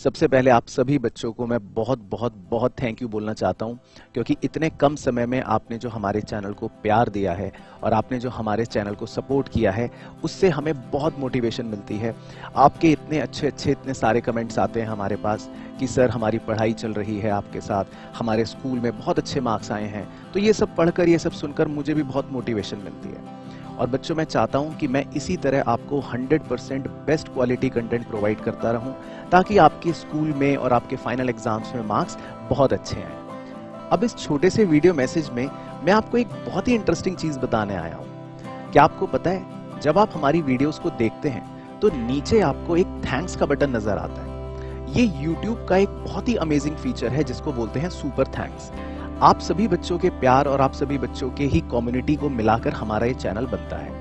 सबसे पहले आप सभी बच्चों को मैं बहुत बहुत बहुत थैंक यू बोलना चाहता हूं, क्योंकि इतने कम समय में आपने जो हमारे चैनल को प्यार दिया है और आपने जो हमारे चैनल को सपोर्ट किया है, उससे हमें बहुत मोटिवेशन मिलती है। आपके इतने अच्छे अच्छे इतने सारे कमेंट्स आते हैं हमारे पास कि सर हमारी पढ़ाई चल रही है आपके साथ, हमारे स्कूल में बहुत अच्छे मार्क्स आए हैं। तो ये सब पढ़कर, ये सब सुनकर मुझे भी बहुत मोटिवेशन मिलती है। और बच्चों, मैं चाहता हूं कि मैं इसी तरह आपको 100% बेस्ट क्वालिटी कंटेंट प्रोवाइड करता रहूं, ताकि आपके स्कूल में और आपके फाइनल एग्जाम्स में मार्क्स बहुत अच्छे आए। अब इस छोटे से वीडियो मैसेज में मैं आपको एक बहुत ही इंटरेस्टिंग चीज बताने आया हूं। क्या आपको पता है, जब आप हमारी वीडियोस को देखते हैं तो नीचे आपको एक थैंक्स का बटन नजर आता है। ये YouTube का एक बहुत ही अमेजिंग फीचर है जिसको बोलते हैं सुपर थैंक्स। आप सभी बच्चों के प्यार और आप सभी बच्चों के ही कम्युनिटी को मिलाकर हमारा ये चैनल बनता है।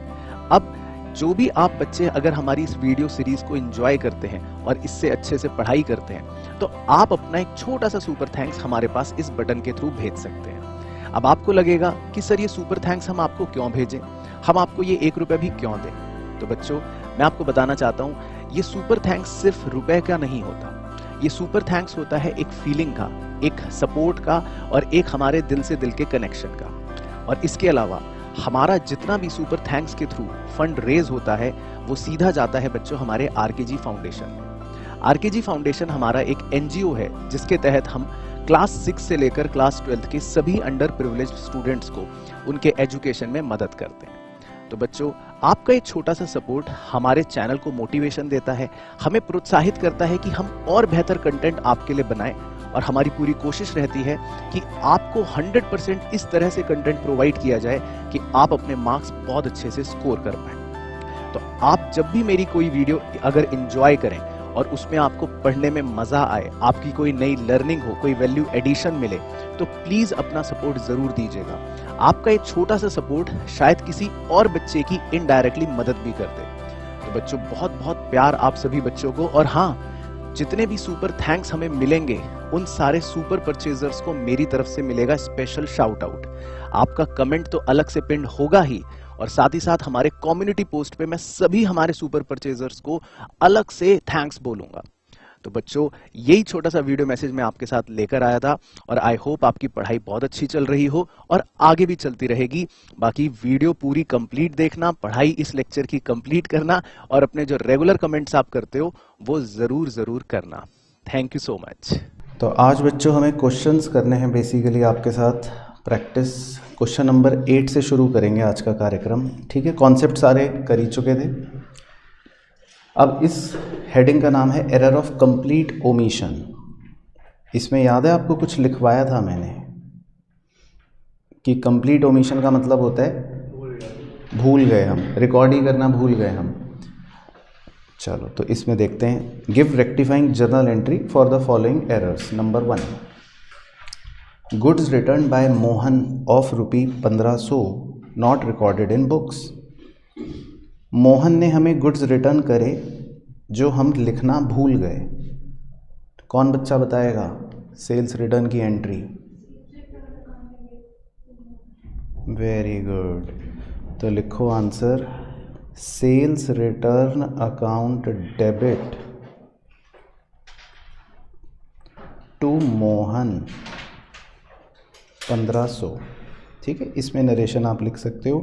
अब जो भी आप बच्चे अगर हमारी इस वीडियो सीरीज को एंजॉय करते हैं और इससे अच्छे से पढ़ाई करते हैं, तो आप अपना एक छोटा सा सुपर थैंक्स हमारे पास इस बटन के थ्रू भेज सकते हैं। अब आपको लगेगा कि सर ये सुपर थैंक्स हम आपको क्यों भेजें, हम आपको ये 1 रुपया भी क्यों दें। तो बच्चों, मैं आपको बताना चाहता हूँ, ये सुपर थैंक्स सिर्फ रुपए का नहीं होता। ये सुपर थैंक्स होता है एक फीलिंग का, एक सपोर्ट का और एक हमारे दिल से दिल के कनेक्शन का। और इसके अलावा हमारा जितना भी सुपर थैंक्स के थ्रू फंड रेज होता है, वो सीधा जाता है बच्चों हमारे आरकेजी फाउंडेशन में। आरकेजी फाउंडेशन हमारा एक एनजीओ है जिसके तहत हम क्लास 6 से लेकर क्लास 12 के सभी अंडर प्रिविलेज्ड स्टूडेंट्स को उनके एजुकेशन में मदद करते हैं। तो बच्चों, आपका एक छोटा सा सपोर्ट हमारे चैनल को मोटिवेशन देता है, हमें प्रोत्साहित करता है कि हम और बेहतर कंटेंट आपके लिए बनाएं। और हमारी पूरी कोशिश रहती है कि आपको 100% इस तरह से कंटेंट प्रोवाइड किया जाए कि आप अपने मार्क्स बहुत अच्छे से स्कोर कर पाएं। तो आप जब भी मेरी कोई वीडियो अगर एंजॉय करें और उसमें आपको पढ़ने में मजा आए, आपकी कोई नई लर्निंग हो, कोई वैल्यू एडिशन मिले, तो प्लीज अपना सपोर्ट जरूर दीजिएगा। आपका एक छोटा सा सपोर्ट शायद किसी और बच्चे की इनडायरेक्टली मदद भी कर दे। तो बच्चों, बहुत बहुत प्यार आप सभी बच्चों को। और हाँ, जितने भी सुपर थैंक्स हमें मिलेंगे, उन सारे सुपर परचेजर्स को मेरी तरफ से मिलेगा स्पेशल शाउट आउट। आपका कमेंट तो अलग से पिन होगा ही, और साथ ही साथ हमारे कम्युनिटी पोस्ट पे मैं सभी हमारे सुपर परचेजर्स को अलग से थैंक्स बोलूंगा। तो बच्चों, यही छोटा सा वीडियो मैसेज मैं आपके साथ लेकर आया था, और आई होप आपकी पढ़ाई बहुत अच्छी चल रही हो और आगे भी चलती रहेगी। बाकी वीडियो पूरी कंप्लीट देखना, पढ़ाई इस लेक्चर की कंप्लीट करना, और अपने जो रेगुलर कमेंट्स आप करते हो वो जरूर जरूर करना। Thank you so much. तो आज बच्चों हमें क्वेश्चंस करने हैं बेसिकली आपके साथ प्रैक्टिस। क्वेश्चन नंबर 8 से शुरू करेंगे आज का कार्यक्रम, ठीक है। कॉन्सेप्ट सारे कर ही चुके थे। अब इस हेडिंग का नाम है एरर ऑफ कंप्लीट ओमिशन। इसमें याद है आपको कुछ लिखवाया था मैंने कि कंप्लीट ओमिशन का मतलब होता है भूल गए हम, रिकॉर्ड ही करना भूल गए हम। चलो तो इसमें देखते हैं। Give rectifying journal entry for the following errors. Number 1, goods return by Mohan of ₹1500 not recorded in books. Mohan ने हमें गुड्स रिटर्न करे जो हम लिखना भूल गए। कौन बच्चा बताएगा सेल्स रिटर्न की एंट्री? Very good. तो लिखो answer, sales return account debit to Mohan 1500। ठीक है, इसमें नरेशन आप लिख सकते हो,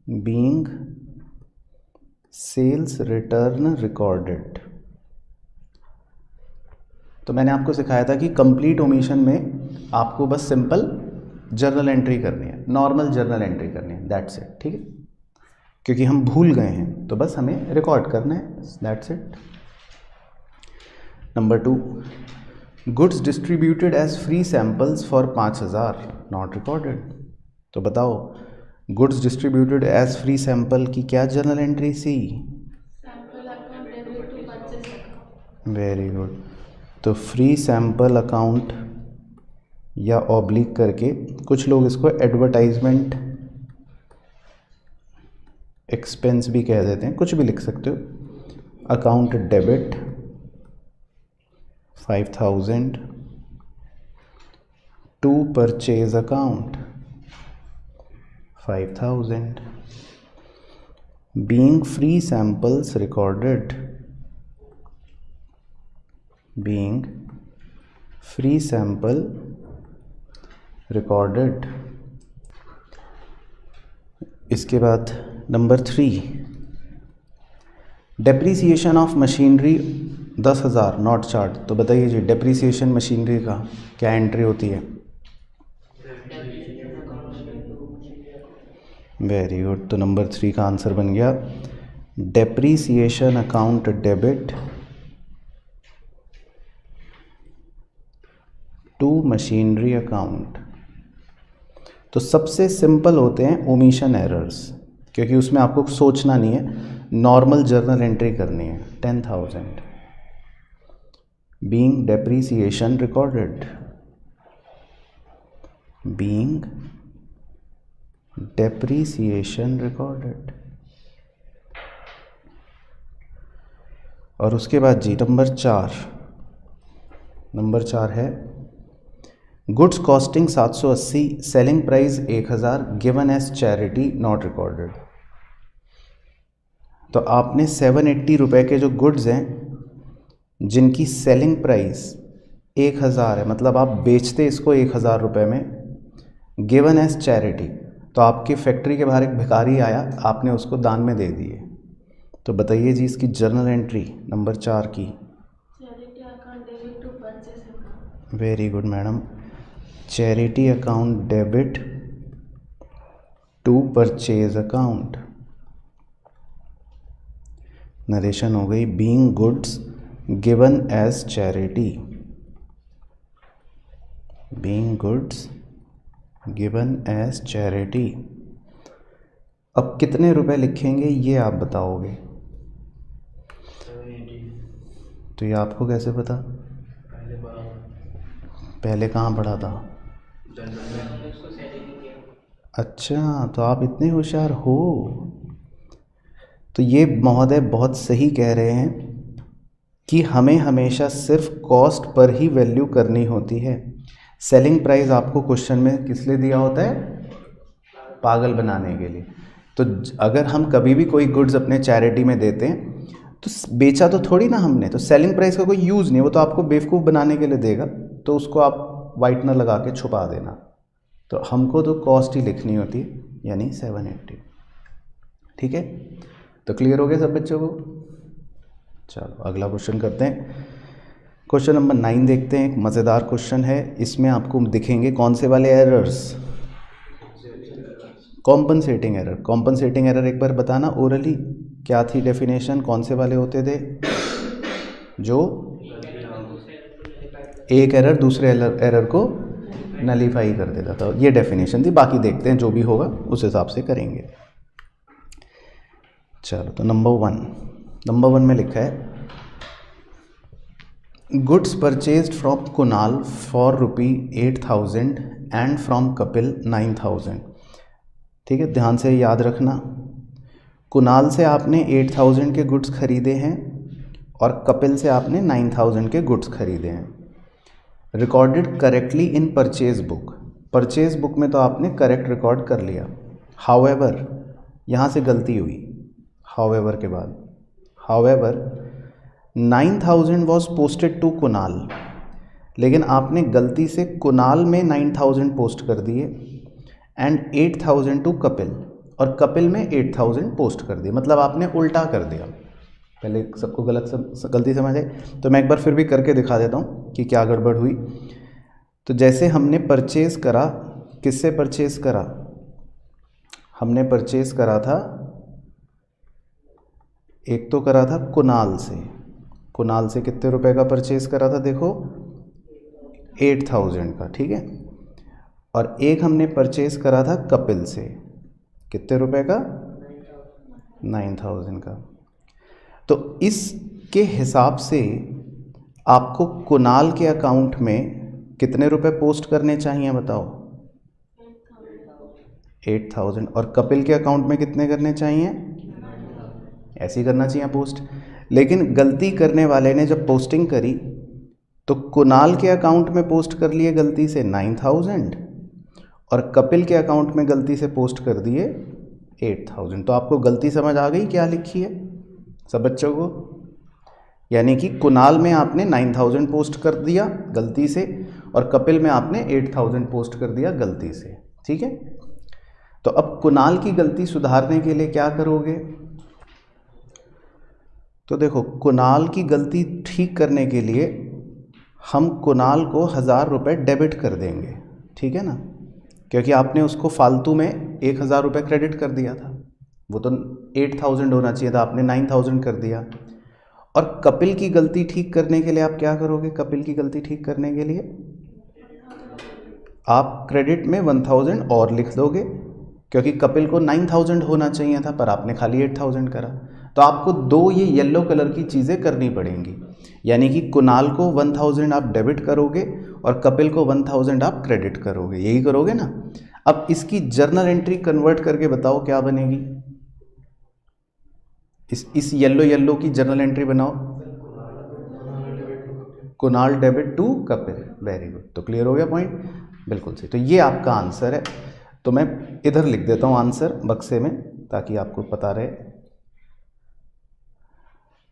बीइंग सेल्स रिटर्न रिकॉर्डेड। तो मैंने आपको सिखाया था कि कंप्लीट ओमिशन में आपको बस सिंपल जर्नल एंट्री करनी है, नॉर्मल जर्नल एंट्री करनी है, दैट्स इट। ठीक है, क्योंकि हम भूल गए हैं तो बस हमें रिकॉर्ड करना है, that's it. Number 2, goods distributed as free samples for 5000 not recorded. तो बताओ, goods distributed as free sample की क्या जर्नल एंट्री सी? Very good. तो फ्री सैंपल अकाउंट या ऑब्लिक करके, कुछ लोग इसको एडवर्टाइजमेंट एक्सपेंस भी कह देते हैं, कुछ भी लिख सकते हो। Account debit 5000 to purchase account 5000 being free samples recorded being free sample recorded. इसके बाद number 3, depreciation of machinery 10,000 not charge. तो बताइए जी, डेप्रीसिएशन मशीनरी का क्या एंट्री होती है? Very good. तो नंबर 3 का आंसर बन गया depreciation account debit to machinery account. तो सबसे सिंपल होते हैं ओमिशन एरर्स, क्योंकि उसमें आपको सोचना नहीं है, नॉर्मल जर्नल एंट्री करनी है। 10,000 being depreciation recorded, being depreciation recorded. और उसके बाद जी नंबर 4 है goods costing 780, selling price 1000, given as charity not recorded. तो आपने 780 रुपये के जो गुड्स हैं जिनकी सेलिंग प्राइस 1000 है, मतलब आप बेचते इसको 1000 रुपये में, गिवन एज चैरिटी, तो आपकी फैक्ट्री के बाहर एक भिखारी आया, आपने उसको दान में दे दिए। तो बताइए जी इसकी जर्नल एंट्री नंबर 4 की। Charity account debit to purchase account. Very good madam, charity account debit to purchase account. Narration हो गई being goods given as charity, being goods given as charity. अब कितने रुपए लिखेंगे ये आप बताओगे? तो ये आपको कैसे पता? पहले कहाँ पढ़ा था? अच्छा, तो आप इतने होशियार हो। तो ये महोदय बहुत सही कह रहे हैं कि हमें हमेशा सिर्फ कॉस्ट पर ही वैल्यू करनी होती है। सेलिंग प्राइस आपको क्वेश्चन में किस लिए दिया होता है? पागल बनाने के लिए। तो अगर हम कभी भी कोई गुड्स अपने चैरिटी में देते हैं तो बेचा तो थोड़ी ना हमने, तो सेलिंग प्राइस का कोई यूज़ नहीं, वो तो आपको बेवकूफ़ बनाने के लिए देगा, तो उसको आप वाइटनर लगा के छुपा देना। तो हमको तो कॉस्ट ही लिखनी होती है, यानी 780। ठीक है, तो क्लियर हो गया सब बच्चों को? चलो अगला क्वेश्चन करते हैं। क्वेश्चन नंबर 9 देखते हैं। एक मज़ेदार क्वेश्चन है, इसमें आपको दिखेंगे कौन से वाले errors? Compensating error. Compensating error एक बार बताना ओरली क्या थी डेफिनेशन, कौन से वाले होते थे? जो एक एरर दूसरे एरर को नलीफाई कर देता था, ये डेफिनेशन थी। बाकी देखते हैं जो भी होगा उस हिसाब से करेंगे। चलो, तो नंबर 1 में लिखा है goods purchased from Kunal for ₹8,000 and from Kapil 9,000। ठीक है, ध्यान से याद रखना, कुणाल से आपने 8,000 के गुड्स खरीदे हैं और कपिल से आपने 9,000 के गुड्स खरीदे हैं। Recorded correctly in purchase book. Purchase book में तो आपने करेक्ट रिकॉर्ड कर लिया। हाउएवर, यहाँ से गलती हुई, हाउएवर के बाद, however 9,000 was posted to Kunal, लेकिन आपने गलती से कुणाल में 9,000 पोस्ट कर दिए एंड 8,000 टू कपिल, और कपिल में 8,000 पोस्ट कर दिए, मतलब आपने उल्टा कर दिया। पहले सबको गलती समझ आई, तो मैं एक बार फिर भी करके दिखा देता हूँ कि क्या गड़बड़ हुई। तो जैसे हमने परचेज करा, किससे परचेज करा? हमने परचेज करा था, एक तो करा था कुणाल से। कुणाल से कितने रुपए का परचेज करा था? देखो 8,000 का, ठीक है। और एक हमने परचेज करा था कपिल से, कितने रुपए का? 9,000 का। तो इसके हिसाब से आपको कुणाल के अकाउंट में कितने रुपए पोस्ट करने चाहिए बताओ? 8,000। और कपिल के अकाउंट में कितने करने चाहिए? ऐसे ही करना चाहिए पोस्ट। लेकिन गलती करने वाले ने जब पोस्टिंग करी तो कुणाल के अकाउंट में पोस्ट कर लिए गलती से 9,000 और कपिल के अकाउंट में गलती से पोस्ट कर दिए 8,000। तो आपको गलती समझ आ गई क्या लिखी है सब बच्चों को? यानी कि कुणाल में आपने 9000 पोस्ट कर दिया गलती से और कपिल में आपने 8000 पोस्ट कर दिया गलती से। ठीक है, तो अब कुणाल की गलती सुधारने के लिए क्या करोगे? तो देखो, कुणाल की गलती ठीक करने के लिए हम कुणाल को 1000 रुपये डेबिट कर देंगे। ठीक है ना, क्योंकि आपने उसको फालतू में 1000 रुपये क्रेडिट कर दिया था, वो तो 8000 होना चाहिए था, आपने 9000 कर दिया। और कपिल की गलती ठीक करने के लिए आप क्या करोगे? कपिल की गलती ठीक करने के लिए आप क्रेडिट में 1000 और लिख दोगे, क्योंकि कपिल को 9000 होना चाहिए था पर आपने खाली 8000 करा। तो आपको दो ये येलो कलर की चीज़ें करनी पड़ेंगी, यानी कि कुणाल को 1000 आप डेबिट करोगे और कपिल को 1000 आप क्रेडिट करोगे, यही करोगे ना। अब इसकी जर्नल एंट्री कन्वर्ट करके बताओ क्या बनेगी? इस येलो की जर्नल एंट्री बनाओ। Kunal debit to Kapil, very good. तो क्लियर हो गया पॉइंट? बिल्कुल सही। तो ये आपका आंसर है। तो मैं इधर लिख देता हूँ आंसर बक्से में, ताकि आपको पता रहे।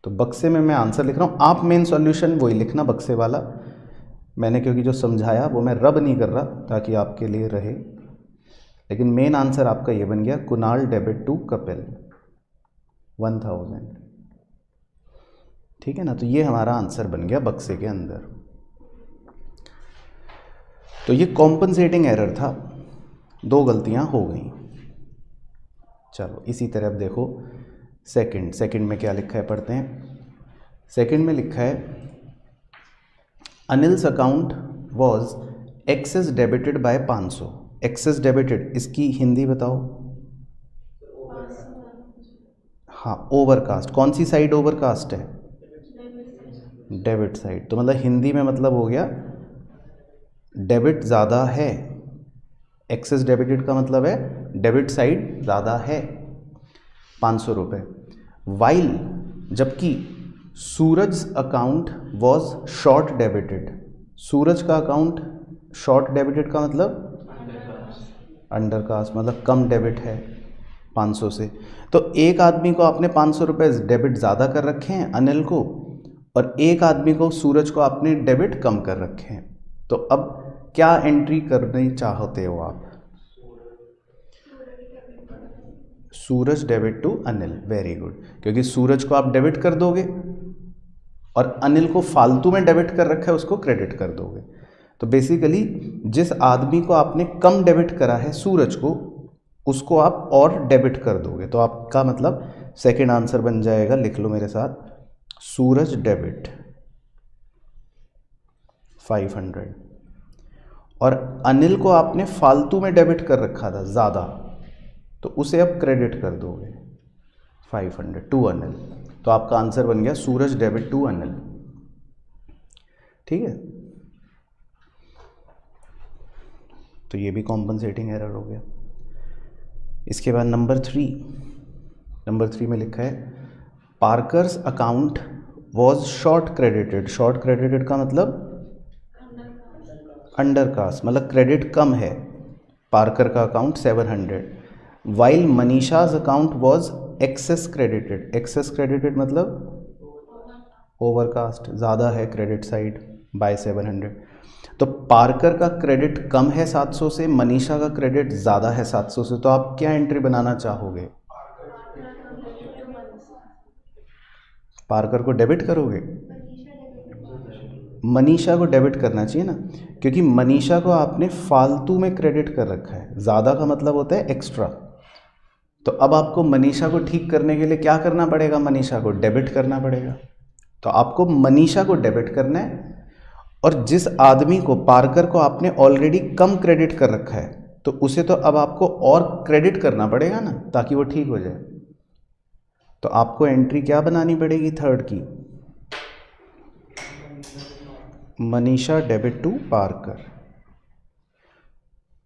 तो बक्से में मैं आंसर लिख रहा हूँ, आप मेन सॉल्यूशन वही लिखना बक्से वाला। मैंने क्योंकि जो समझाया वो मैं रब नहीं कर रहा, ताकि आपके लिए रहे। लेकिन मेन आंसर आपका ये बन गया, कुणाल डेबिट टू कपिल 1000। ठीक है ना, तो ये हमारा आंसर बन गया बक्से के अंदर। तो ये कॉम्पनसेटिंग एरर था, दो गलतियां हो गई। चलो इसी तरह अब देखो सेकंड में क्या लिखा है, पढ़ते हैं। सेकंड में लिखा है, Anil's account was excess debited by 500। Excess debited, इसकी हिंदी बताओ। हाँ, ओवरकास्ट। कौन सी साइड ओवरकास्ट है? Debit side. तो मतलब हिंदी में मतलब हो गया डेबिट ज़्यादा है। एक्सेस डेबिटेड का मतलब है डेबिट साइड ज़्यादा है 500 रुपये। वाइल, जबकि सूरज अकाउंट वॉज शॉर्ट डेबिटेड। सूरज का अकाउंट शॉर्ट डेबिटेड का मतलब अंडरकास्ट, मतलब कम डेबिट है 500 से। तो एक आदमी को आपने 500 रुपये डेबिट ज़्यादा कर रखे हैं अनिल को, और एक आदमी को सूरज को आपने डेबिट कम कर रखे हैं। तो अब क्या एंट्री करनी चाहते हो आप? Suraj debit to Anil, very good. क्योंकि सूरज को आप डेबिट कर दोगे और अनिल को फालतू में डेबिट कर रखा है उसको क्रेडिट कर दोगे। तो बेसिकली जिस आदमी को आपने कम डेबिट करा है सूरज को, उसको आप और डेबिट कर दोगे। तो आपका मतलब सेकंड आंसर बन जाएगा, लिख लो मेरे साथ, सूरज डेबिट 500। और अनिल को आपने फालतू में डेबिट कर रखा था ज़्यादा, तो उसे अब क्रेडिट कर दोगे 500 टू अनिल। तो आपका आंसर बन गया सूरज डेबिट टू अनिल। ठीक है, तो ये भी कॉम्पनसेटिंग एरर हो गया। इसके बाद नंबर 3 में लिखा है, Parker's account was short credited. Short credited का मतलब अंडरकास्ट, मतलब क्रेडिट कम है। पार्कर का account 700। While Manisha's account was excess credited. Excess credited मतलब ओवरकास्ट, ज़्यादा है क्रेडिट साइड बाय 700। तो पार्कर का क्रेडिट कम है 700 से, मनीषा का क्रेडिट ज़्यादा है 700 से। तो आप क्या एंट्री बनाना चाहोगे? पार्कर को डेबिट करोगे? मनीषा को डेबिट करना चाहिए ना, क्योंकि मनीषा को आपने फालतू में क्रेडिट कर रखा है। ज़्यादा का मतलब होता है एक्स्ट्रा। तो अब आपको मनीषा को ठीक करने के लिए क्या करना पड़ेगा? मनीषा को डेबिट करना पड़ेगा। तो आपको मनीषा को डेबिट करना है, और जिस आदमी को, पार्कर को आपने ऑलरेडी कम क्रेडिट कर रखा है, तो उसे तो अब आपको और क्रेडिट करना पड़ेगा ना, ताकि वो ठीक हो जाए। तो आपको एंट्री क्या बनानी पड़ेगी? थर्ड की, मनीषा डेबिट टू पार्कर।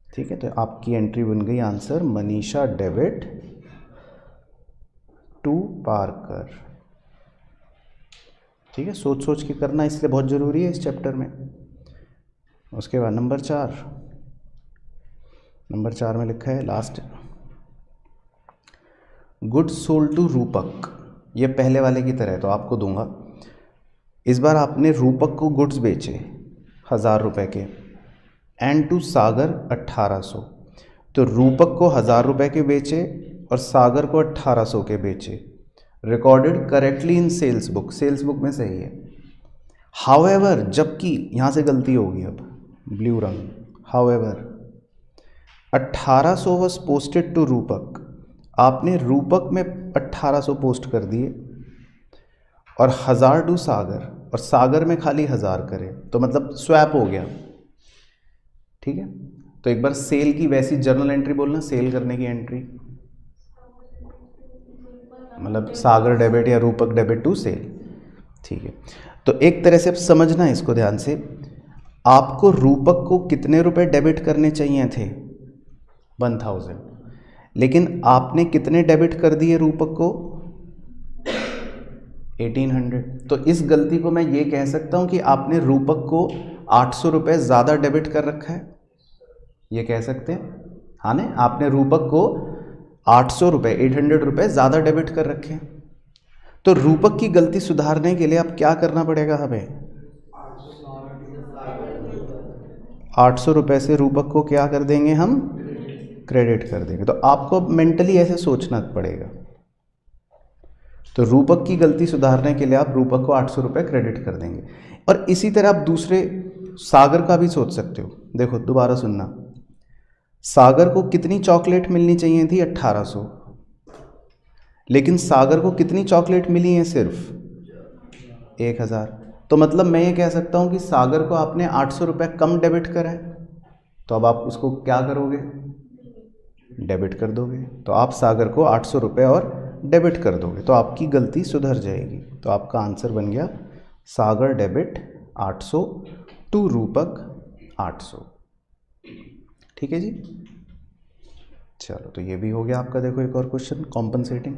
ठीक है, तो आपकी एंट्री बन गई answer Manisha debit to Parker. ठीक है, सोच सोच के करना इसलिए बहुत ज़रूरी है इस चैप्टर में। उसके बाद नंबर 4 में लिखा है लास्ट, गुड्स सोल्ड टू रूपक। ये पहले वाले की तरह है तो आपको दूंगा। इस बार आपने रूपक को गुड्स बेचे 1000 रुपये के एंड टू सागर 1800। तो रूपक को 1000 रुपये के बेचे और सागर को 1800 के बेचे। Recorded correctly in sales book, sales book में सही है। हाउएवर, जबकि यहाँ से गलती होगी अब, ब्लू रंग, हाउएवर 1800 वॉज पोस्टेड टू रूपक, आपने रूपक में 1800 पोस्ट कर दिए और 1000 टू सागर, और सागर में खाली 1000 करे, तो मतलब स्वैप हो गया। ठीक है, तो एक बार सेल की वैसी जर्नल एंट्री बोलना, सेल करने की एंट्री, मतलब सागर डेबिट या रूपक डेबिट टू सेल। ठीक है, तो एक तरह से अब समझना है इसको ध्यान से, आपको रूपक को कितने रुपए डेबिट करने चाहिए थे, 1000, लेकिन आपने कितने डेबिट कर दिए रूपक को, 1800। तो इस गलती को मैं ये कह सकता हूँ कि आपने रूपक को 800 रुपये ज़्यादा डेबिट कर रखा है, ये कह सकते हैं, हाँ ना, आपने रूपक को 800 रुपये, 800 रुपये ज़्यादा डेबिट कर रखे हैं। तो रूपक की गलती सुधारने के लिए अब क्या करना पड़ेगा हमें, 800 रुपये से रूपक को क्या कर देंगे हम, क्रेडिट कर देंगे। तो आपको मेंटली ऐसे सोचना पड़ेगा। तो रूपक की गलती सुधारने के लिए आप रूपक को 800 रुपये क्रेडिट कर देंगे। और इसी तरह आप दूसरे सागर का भी सोच सकते हो। देखो दोबारा सुनना, सागर को कितनी चॉकलेट मिलनी चाहिए थी, 1800, लेकिन सागर को कितनी चॉकलेट मिली है, सिर्फ 1000। तो मतलब मैं ये कह सकता हूँ कि सागर को आपने 800 रुपये कम डेबिट करा है, तो अब आप उसको क्या करोगे, डेबिट कर दोगे। तो आप सागर को 800 रुपये और डेबिट कर दोगे, तो आपकी गलती सुधर जाएगी। तो आपका आंसर बन गया सागर डेबिट 800 टू रूपक 800। ठीक है जी, चलो तो ये भी हो गया आपका। देखो एक और क्वेश्चन, कॉम्पनसेटिंग।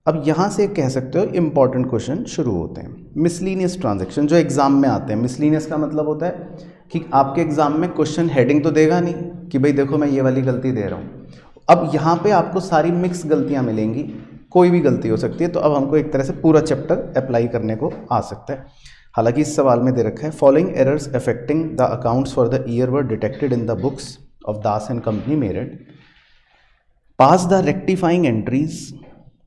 अब यहाँ से कह सकते हो इंपॉर्टेंट क्वेश्चन शुरू होते हैं। मिसलीनियस ट्रांजैक्शन जो एग्जाम में आते हैं, मिसलीनियस का मतलब होता है कि आपके एग्जाम में क्वेश्चन हेडिंग तो देगा नहीं कि भाई देखो मैं ये वाली गलती दे रहा हूँ। अब यहाँ पे आपको सारी मिक्स गलतियाँ मिलेंगी, कोई भी गलती हो सकती है। तो अब हमको एक तरह से पूरा चैप्टर अप्लाई करने को आ सकता है। हालांकि इस सवाल में दे रखा है, following errors affecting the accounts for the year were detected in the books of Das and company Meerut, pass the rectifying entries.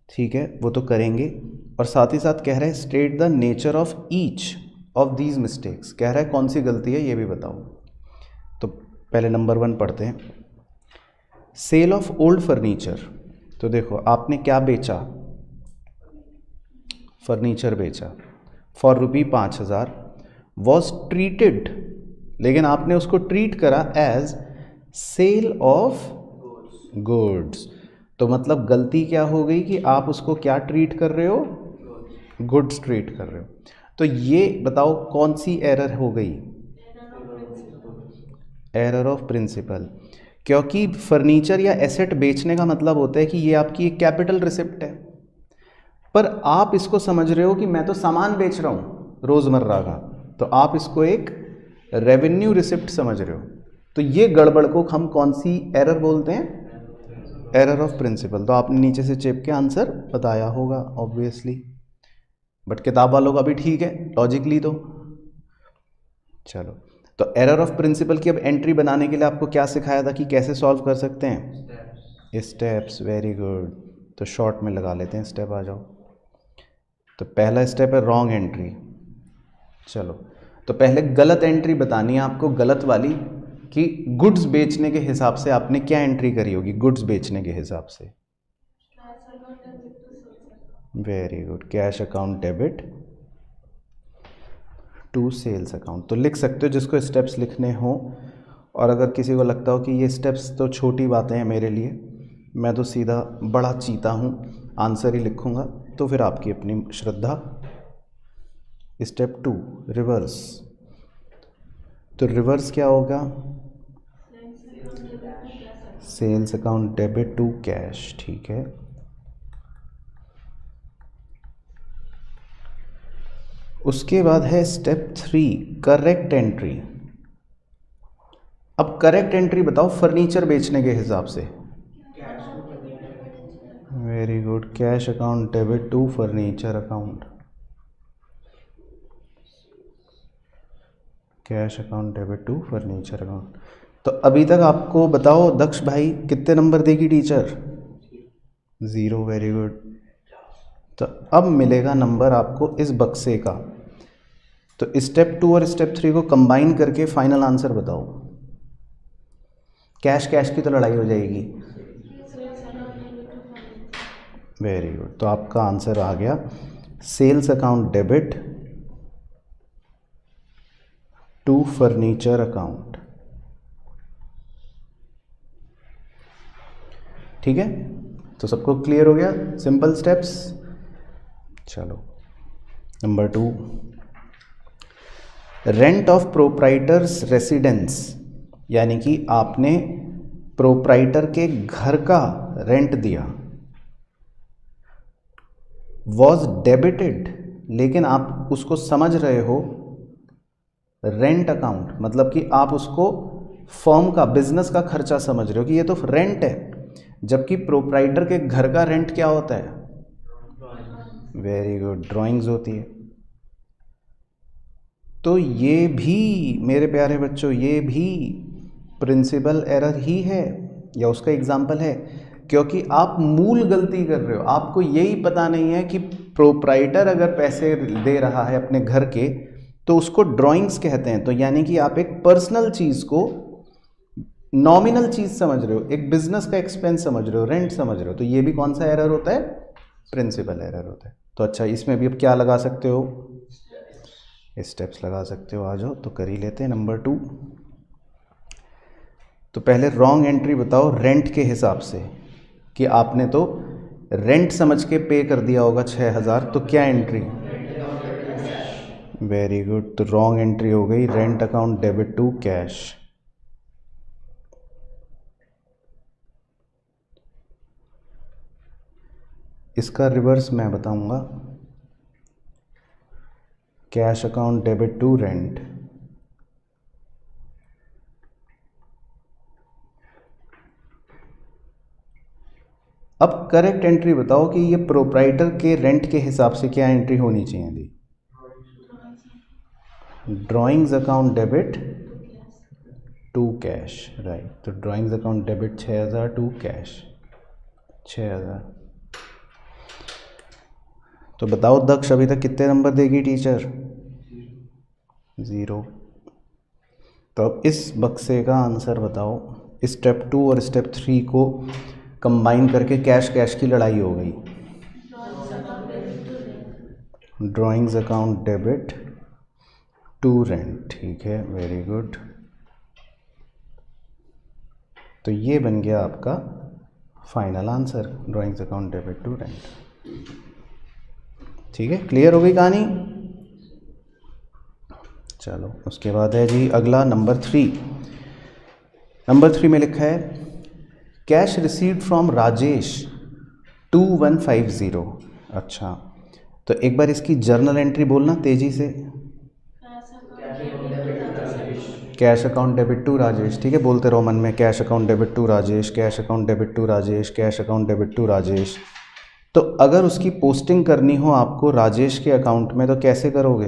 ठीक है, वो तो करेंगे। और साथ ही साथ कह रहा है state the nature of each of these mistakes, कह रहा है कौन सी गलती है ये भी बताओ। तो पहले नंबर 1 पढ़ते हैं, सेल ऑफ ओल्ड फर्नीचर। तो देखो आपने क्या बेचा, फर्नीचर बेचा फॉर ₹5000, वॉज ट्रीटेड, लेकिन आपने उसको ट्रीट करा एज सेल ऑफ गुड्स। तो मतलब गलती क्या हो गई कि आप उसको क्या ट्रीट कर रहे हो, गुड्स ट्रीट कर रहे हो। तो ये बताओ कौन सी एरर हो गई, एरर ऑफ प्रिंसिपल। क्योंकि फर्नीचर या एसेट बेचने का मतलब होता है कि ये आपकी एक कैपिटल रिसिप्ट है, पर आप इसको समझ रहे हो कि मैं तो सामान बेच रहा हूँ रोज़मर्रा का, तो आप इसको एक रेवेन्यू रिसिप्ट समझ रहे हो। तो ये गड़बड़ को हम कौन सी एरर बोलते हैं, एरर ऑफ प्रिंसिपल। तो आपने नीचे से चेप के आंसर बताया होगा ऑब्वियसली, बट किताब वालों का भी ठीक है लॉजिकली। तो चलो, तो एरर ऑफ प्रिंसिपल की अब एंट्री बनाने के लिए आपको क्या सिखाया था कि कैसे सॉल्व कर सकते हैं, स्टेप्स। वेरी गुड, तो शॉर्ट में लगा लेते हैं स्टेप, आ जाओ। तो पहला स्टेप है रॉन्ग एंट्री। चलो, तो पहले गलत एंट्री बतानी है आपको, गलत वाली, कि गुड्स बेचने के हिसाब से आपने क्या एंट्री करी होगी, गुड्स बेचने के हिसाब से। Very good, cash account debit to sales account. तो लिख सकते हो जिसको स्टेप्स लिखने हो। और अगर किसी को लगता हो कि ये स्टेप्स तो छोटी बातें हैं मेरे लिए, मैं तो सीधा बड़ा चीता हूँ, आंसर ही लिखूँगा, तो फिर आपकी अपनी श्रद्धा। Step 2 reverse. तो रिवर्स क्या होगा, sales account debit to cash. ठीक है, उसके बाद है स्टेप 3 करेक्ट एंट्री। अब करेक्ट एंट्री बताओ फर्नीचर बेचने के हिसाब से। Very good, cash account debit to furniture account. Cash account debit to furniture account. तो अभी तक आपको बताओ दक्ष भाई कितने नंबर देगी टीचर? 0। Very good. तो अब मिलेगा नंबर आपको इस बक्से का। तो स्टेप 2 और स्टेप 3 को कंबाइन करके फाइनल आंसर बताओ। कैश कैश की तो लड़ाई हो जाएगी। Very good. तो आपका आंसर आ गया sales account debit to furniture account. ठीक है, तो सबको क्लियर हो गया? Simple steps. चलो number 2, rent of proprietor's residence, यानी कि आपने प्रोप्राइटर के घर का रेंट दिया, वॉज डेबिटेड, लेकिन आप उसको समझ रहे हो रेंट अकाउंट, मतलब कि आप उसको फर्म का, बिजनेस का खर्चा समझ रहे हो कि ये तो रेंट है, जबकि प्रोप्राइटर के घर का रेंट क्या होता है? वेरी गुड, ड्राइंग्स होती है। तो ये भी मेरे प्यारे बच्चों, ये भी प्रिंसिपल एरर ही है या उसका एग्जाम्पल है, क्योंकि आप मूल गलती कर रहे हो। आपको यही पता नहीं है कि प्रोप्राइटर अगर पैसे दे रहा है अपने घर के तो उसको ड्राइंग्स कहते हैं। तो यानी कि आप एक पर्सनल चीज़ को नॉमिनल चीज़ समझ रहे हो, एक बिजनेस का एक्सपेंस समझ रहे हो, रेंट समझ रहे हो। तो ये भी कौन सा एरर होता है? प्रिंसिपल एरर होता है। तो अच्छा, इसमें भी अब क्या लगा सकते हो? स्टेप्स लगा सकते हो। आ जाओ तो कर ही लेते हैं। नंबर 2, तो पहले रॉन्ग एंट्री बताओ रेंट के हिसाब से, कि आपने तो रेंट समझ के पे कर दिया होगा 6000, तो क्या एंट्री? Very good. तो रॉन्ग एंट्री हो गई rent account debit to cash. इसका रिवर्स मैं बताऊंगा, cash account debit to rent. अब करेक्ट एंट्री बताओ कि ये प्रोप्राइटर के रेंट के हिसाब से क्या एंट्री होनी चाहिए थी? Drawings account debit to cash, right. तो drawings account debit 6000 to cash 6000। तो बताओ दक्ष अभी तक कितने नंबर देगी टीचर? 0। तो अब इस बक्से का आंसर बताओ। स्टेप 2 और स्टेप 3 को कंबाइन करके कैश कैश की लड़ाई हो गई। Drawings account debit to rent, ठीक है, वेरी गुड। तो ये बन गया आपका final answer, drawings account debit to rent. ठीक है, क्लियर हो गई कहानी? चलो उसके बाद है जी अगला नंबर 3। नंबर 3 में लिखा है कैश रिसीव्ड फ्रॉम राजेश 2150। अच्छा, तो एक बार इसकी जर्नल एंट्री बोलना तेजी से। Cash account debit to Rajesh, ठीक है, बोलते रहो मन में, cash account debit to Rajesh, cash account debit to Rajesh, cash account debit to Rajesh. तो अगर उसकी पोस्टिंग करनी हो आपको राजेश के अकाउंट में तो कैसे करोगे?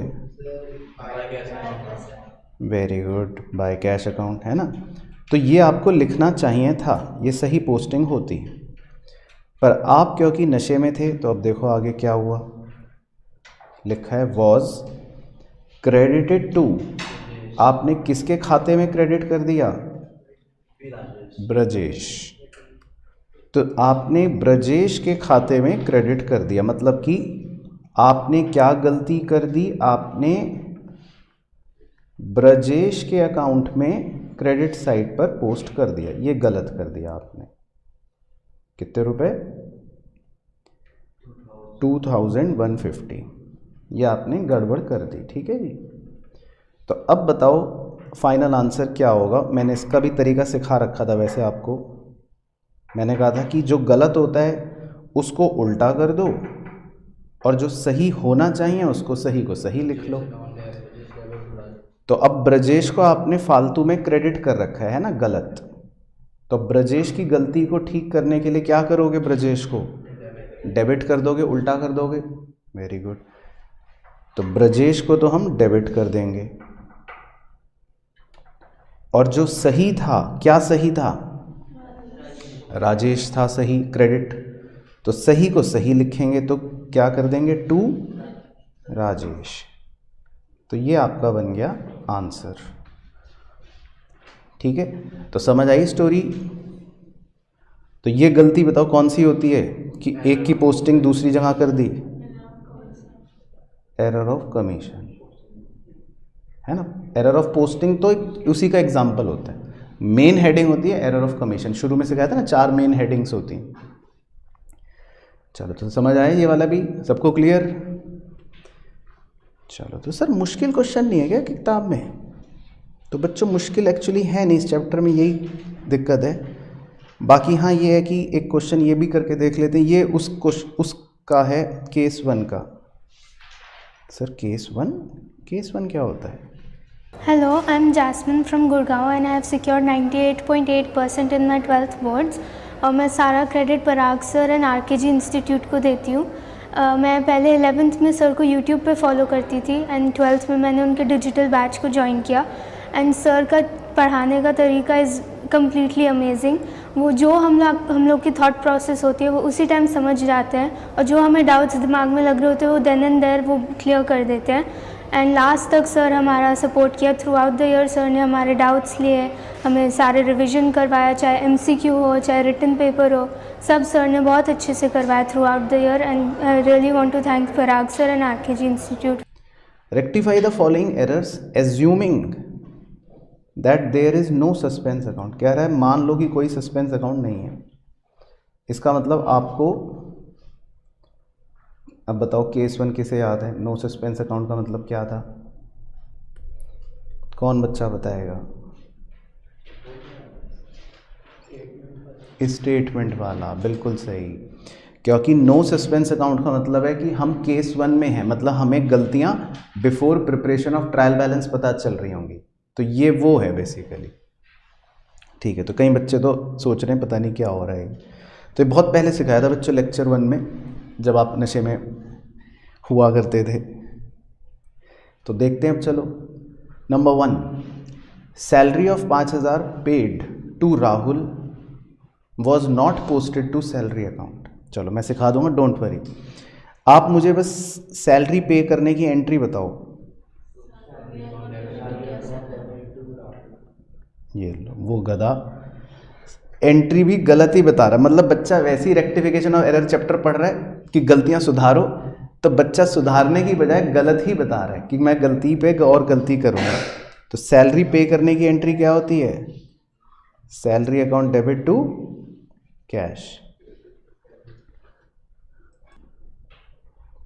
Very good, by cash account, है ना। तो ये आपको लिखना चाहिए था, ये सही पोस्टिंग होती, पर आप क्योंकि नशे में थे तो अब देखो आगे क्या हुआ। लिखा है वॉज क्रेडिटेड टू, आपने किसके खाते में क्रेडिट कर दिया? ब्रजेश। तो आपने ब्रजेश के खाते में क्रेडिट कर दिया, मतलब कि आपने क्या गलती कर दी? आपने ब्रजेश के अकाउंट में क्रेडिट साइड पर पोस्ट कर दिया, ये गलत कर दिया आपने। कितने रुपए? 2150, ये आपने गड़बड़ कर दी, ठीक है जी। तो अब बताओ फाइनल आंसर क्या होगा। मैंने इसका भी तरीका सिखा रखा था वैसे आपको। मैंने कहा था कि जो गलत होता है उसको उल्टा कर दो और जो सही होना चाहिए उसको सही को सही लिख लो। तो अब ब्रजेश को आपने फालतू में क्रेडिट कर रखा है ना, गलत। तो ब्रजेश की गलती को ठीक करने के लिए क्या करोगे? ब्रजेश को डेबिट कर दोगे, उल्टा कर दोगे। Very good. तो ब्रजेश को तो हम डेबिट कर देंगे, और जो सही था, क्या सही था? राजेश था सही, क्रेडिट। तो सही को सही लिखेंगे तो क्या कर देंगे? टू राजेश। तो ये आपका बन गया आंसर। ठीक है, तो समझ आई स्टोरी? तो ये गलती बताओ कौन सी होती है कि एक की पोस्टिंग दूसरी जगह कर दी? एरर ऑफ कमीशन, है ना। एरर ऑफ पोस्टिंग तो उसी का एग्जाम्पल होता है। मेन हेडिंग होती है एरर ऑफ कमीशन। शुरू में से कहा था ना 4 मेन हेडिंग्स होती हैं। चलो, तो समझ आए ये वाला भी? सबको क्लियर? चलो, तो सर मुश्किल क्वेश्चन नहीं है क्या किताब में? तो बच्चों मुश्किल एक्चुअली है नहीं, इस चैप्टर में यही दिक्कत है। बाकी हाँ ये है कि एक क्वेश्चन ये भी करके देख लेते हैं। ये उसका है केस 1 का। सर केस 1 क्या होता है? Hello, I'm Jasmine from Gurgaon and I have secured 98.8% in my 12th boards. और मैं सारा credit Parag sir and RKG institute को देती हूँ। मैं पहले 11th में सर को यूट्यूब पे फॉलो करती थी एंड 12th में मैंने उनके डिजिटल बैच को ज्वाइन किया एंड सर का पढ़ाने का तरीका इज़ कम्प्लीटली अमेजिंग। वो जो हम लोग की थॉट प्रोसेस होती है वो उसी टाइम समझ जाते हैं और जो हमें डाउट्स दिमाग में लग रहे होते हैं वो देन एंड देयर वो क्लियर कर देते हैं। एंड लास्ट तक सर हमारा सपोर्ट किया through out the year. Sir ने हमारे डाउट्स लिए, हमें सारे रिवीजन करवाया, चाहे एमसीक्यू हो चाहे रिटन पेपर हो, सब सर ने बहुत अच्छे से करवाया throughout the year. And I really want to thank Parag sir and RKG institute. Rectify the following errors assuming that there is no suspense account. कह रहा है मान लो कि कोई सस्पेंस अकाउंट नहीं है। इसका मतलब आपको अब बताओ केस 1 किसे याद है? नो सस्पेंस अकाउंट का मतलब क्या था? कौन बच्चा बताएगा? स्टेटमेंट वाला, बिल्कुल सही। क्योंकि नो सस्पेंस अकाउंट का मतलब है कि हम केस 1 में हैं, मतलब हमें गलतियां before preparation of trial balance पता चल रही होंगी। तो ये वो है बेसिकली। ठीक है, तो कई बच्चे तो सोच रहे हैं पता नहीं क्या हो रहा है। तो ये बहुत पहले सिखाया था बच्चों लेक्चर 1 में, जब आप नशे में हुआ करते थे। तो देखते हैं अब। चलो, number 1, salary of 5000 paid to Rahul was not posted to salary account. चलो मैं सिखा दूंगा, डोंट वरी। आप मुझे बस सैलरी पे करने की एंट्री बताओ। ये लो, वो गधा एंट्री भी गलत ही बता रहा है। मतलब बच्चा वैसी रेक्टिफिकेशन ऑफ एरर चैप्टर पढ़ रहा है कि गलतियां सुधारो, तो बच्चा सुधारने की बजाय गलत ही बता रहा है कि मैं गलती पे और गलती करूंगा। तो सैलरी पे करने की एंट्री क्या होती है? Salary account debit to cash.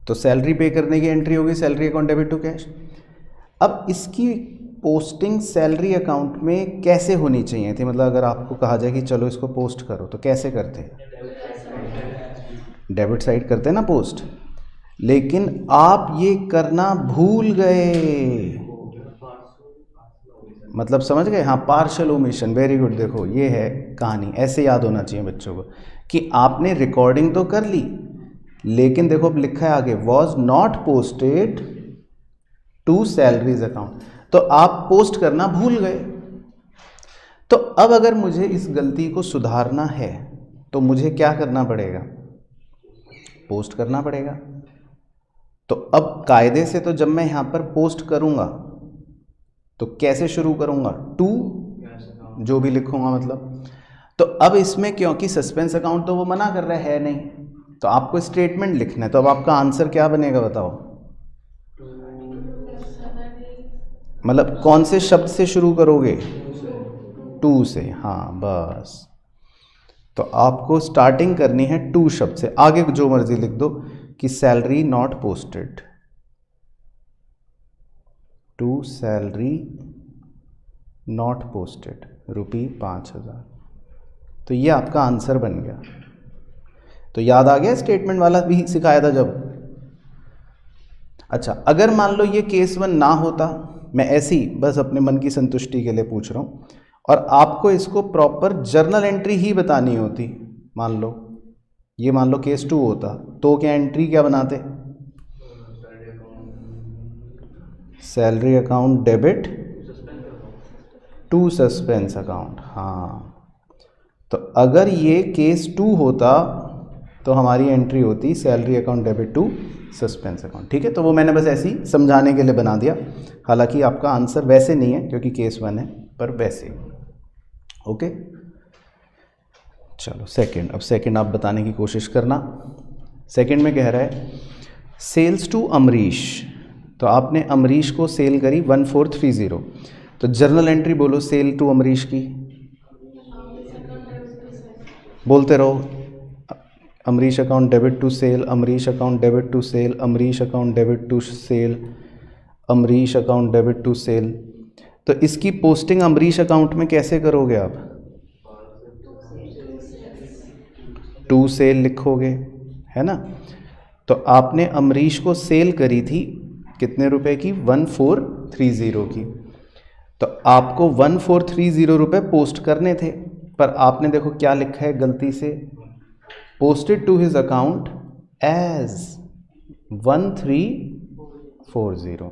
तो सैलरी पे करने की एंट्री होगी salary account debit to cash. अब इसकी पोस्टिंग सैलरी अकाउंट में कैसे होनी चाहिए थी? मतलब अगर आपको कहा जाए कि चलो इसको पोस्ट करो, तो कैसे करते हैं? डेबिट साइड करते हैं ना पोस्ट। लेकिन आप ये करना भूल गए, मतलब समझ गए? हाँ, पार्शल ओमिशन, वेरी गुड। देखो ये है कहानी, ऐसे याद होना चाहिए बच्चों को कि आपने रिकॉर्डिंग तो कर ली, लेकिन देखो अब लिखा है आगे, was not posted to salaries account. तो आप पोस्ट करना भूल गए। तो अब अगर मुझे इस गलती को सुधारना है तो मुझे क्या करना पड़ेगा? पोस्ट करना पड़ेगा। तो अब कायदे से तो जब मैं यहां पर पोस्ट करूंगा तो कैसे शुरू करूंगा? टू जो भी लिखूंगा मतलब। तो अब इसमें क्योंकि सस्पेंस अकाउंट तो वो मना कर रहा है नहीं, तो आपको स्टेटमेंट लिखना है। तो अब आपका आंसर क्या बनेगा बताओ? मतलब कौन से शब्द से शुरू करोगे? टू से। हाँ बस, तो आपको स्टार्टिंग करनी है टू शब्द से। आगे जो मर्जी लिख दो कि salary not posted, to salary not posted ₹5000। तो ये आपका आंसर बन गया। तो याद आ गया? स्टेटमेंट वाला भी सिखाया था जब। अच्छा, अगर मान लो ये केस 1 ना होता, मैं ऐसी बस अपने मन की संतुष्टि के लिए पूछ रहा हूँ, और आपको इसको प्रॉपर जर्नल एंट्री ही बतानी होती, मान लो केस 2 होता, तो क्या एंट्री क्या बनाते? Salary account debit to suspense account. हाँ, तो अगर ये केस 2 होता तो हमारी एंट्री होती salary account debit to suspense account. ठीक है, तो वो मैंने बस ऐसे ही समझाने के लिए बना दिया, हालांकि आपका आंसर वैसे नहीं है क्योंकि केस 1 है, पर वैसे। ओके, चलो सेकंड। अब सेकंड आप बताने की कोशिश करना। सेकंड में कह रहा है सेल्स टू अमरीश, तो आपने अमरीश को सेल करी 1430, तो जर्नल एंट्री बोलो सेल टू अमरीश की, बोलते रहो। Amrish account debit to sale, Amrish account debit to sale, Amrish account debit to sale, Amrish account debit to sale. तो इसकी पोस्टिंग अमरीश अकाउंट में कैसे करोगे आप? टू सेल लिखोगे, है ना। तो आपने अमरीश को सेल करी थी कितने रुपए की? 1430 की। तो आपको 1430 रुपये पोस्ट करने थे, पर आपने देखो क्या लिखा है गलती से, posted to his account as 1340।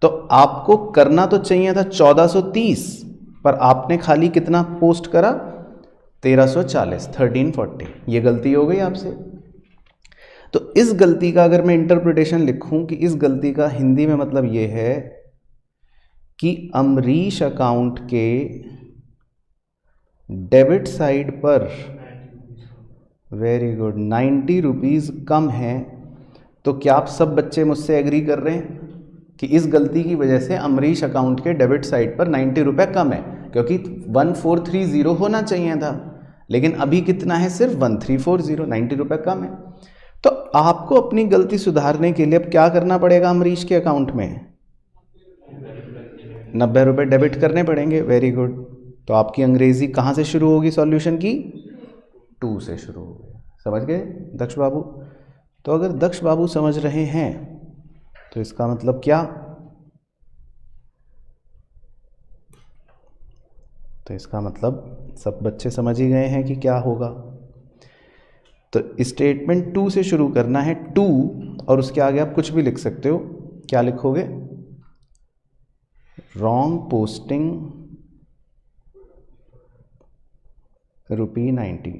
तो आपको करना तो चाहिए था 1430, पर आपने खाली कितना पोस्ट करा? 1340, 1340। ये गलती हो गई आपसे। तो इस गलती का अगर मैं इंटरप्रिटेशन लिखूं कि इस गलती का हिंदी में मतलब ये है कि अमरीश अकाउंट के डेबिट साइड पर, वेरी गुड, 90 रुपीज़ कम है। तो क्या आप सब बच्चे मुझसे एग्री कर रहे हैं कि इस गलती की वजह से अमरीश अकाउंट के डेबिट साइड पर 90 रुपये कम है? क्योंकि 1430 होना चाहिए था, लेकिन अभी कितना है? सिर्फ 1340, 90 रुपये कम है। तो आपको अपनी गलती सुधारने के लिए अब क्या करना पड़ेगा? अमरीश के अकाउंट में 90 रुपये डेबिट करने पड़ेंगे। Very good. तो आपकी अंग्रेजी कहाँ से शुरू होगी? सॉल्यूशन की 2 से शुरू होगी। समझ गए दक्ष बाबू? तो अगर दक्ष बाबू समझ रहे हैं तो इसका मतलब क्या? तो इसका मतलब सब बच्चे समझ ही गए हैं कि क्या होगा। तो स्टेटमेंट 2 से शुरू करना है, 2, और उसके आगे आप कुछ भी लिख सकते हो। क्या लिखोगे? Wrong posting ₹90।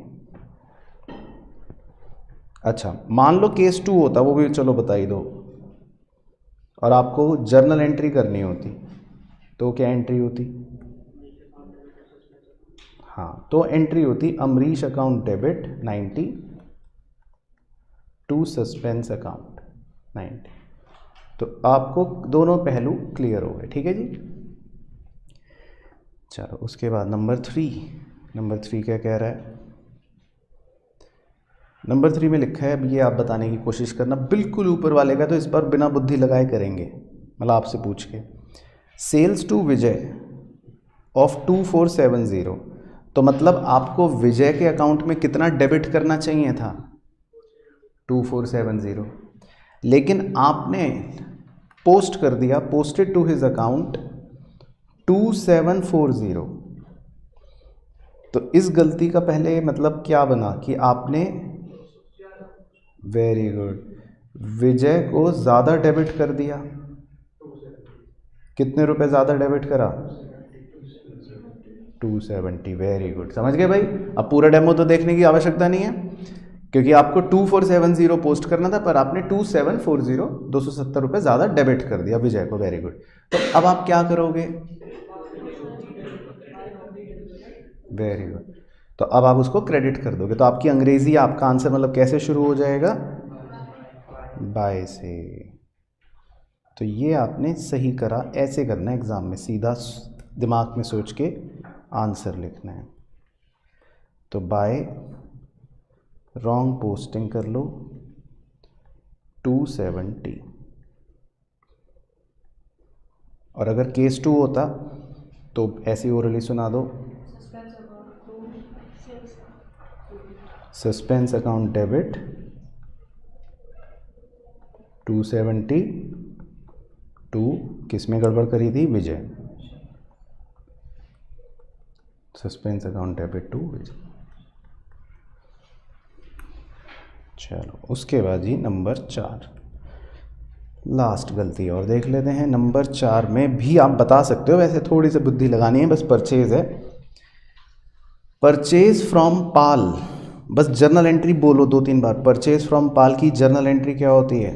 अच्छा, मान लो केस 2 होता, वो भी चलो बता ही दो, और आपको जर्नल एंट्री करनी होती, तो क्या एंट्री होती? हाँ, तो एंट्री होती Amrish account debit 90 to suspense account 90। तो आपको दोनों पहलू क्लियर हो गए। ठीक है जी। चलो उसके बाद नंबर 3 क्या कह रहा है? नंबर 3 में लिखा है, अब ये आप बताने की कोशिश करना, बिल्कुल ऊपर वाले का तो इस पर बिना बुद्धि लगाए करेंगे, मतलब आपसे पूछ के। सेल्स टू विजय ऑफ 2470, तो मतलब आपको विजय के अकाउंट में कितना डेबिट करना चाहिए था? 2470, लेकिन आपने पोस्ट कर दिया, पोस्टेड टू हिज अकाउंट 2740। तो इस गलती का पहले मतलब क्या बना कि आपने, वेरी गुड, विजय को ज़्यादा डेबिट कर दिया। कितने रुपए ज़्यादा डेबिट करा? 270। वेरी गुड, समझ गए भाई। अब पूरा डेमो तो देखने की आवश्यकता नहीं है, क्योंकि आपको 2470 पोस्ट करना था, पर आपने 2740, 270 रुपये ज़्यादा डेबिट कर दिया विजय को। Very good. तो अब आप क्या करोगे? Very good. तो अब आप उसको क्रेडिट कर दोगे। तो आपकी अंग्रेजी, आपका आंसर मतलब कैसे शुरू हो जाएगा? बाय से। तो ये आपने सही करा। ऐसे करना है एग्जाम में, सीधा दिमाग में सोच के आंसर लिखना है। तो बाय रॉन्ग पोस्टिंग कर लो 270। और अगर केस 2 होता तो ऐसे ओरली सुना दो, सस्पेंस अकाउंट डेबिट 270 टू, किस में गड़बड़ करी थी? विजय। सस्पेंस अकाउंट डेबिट टू विजय। चलो उसके बाद जी नंबर 4। लास्ट गलती और देख लेते हैं, नंबर 4 में भी आप बता सकते हो, वैसे थोड़ी सी बुद्धि लगानी है, बस परचेज है। परचेज फ्रॉम पाल, बस जर्नल एंट्री बोलो 2-3 बार। परचेज फ्रॉम पाल की जर्नल एंट्री क्या होती है?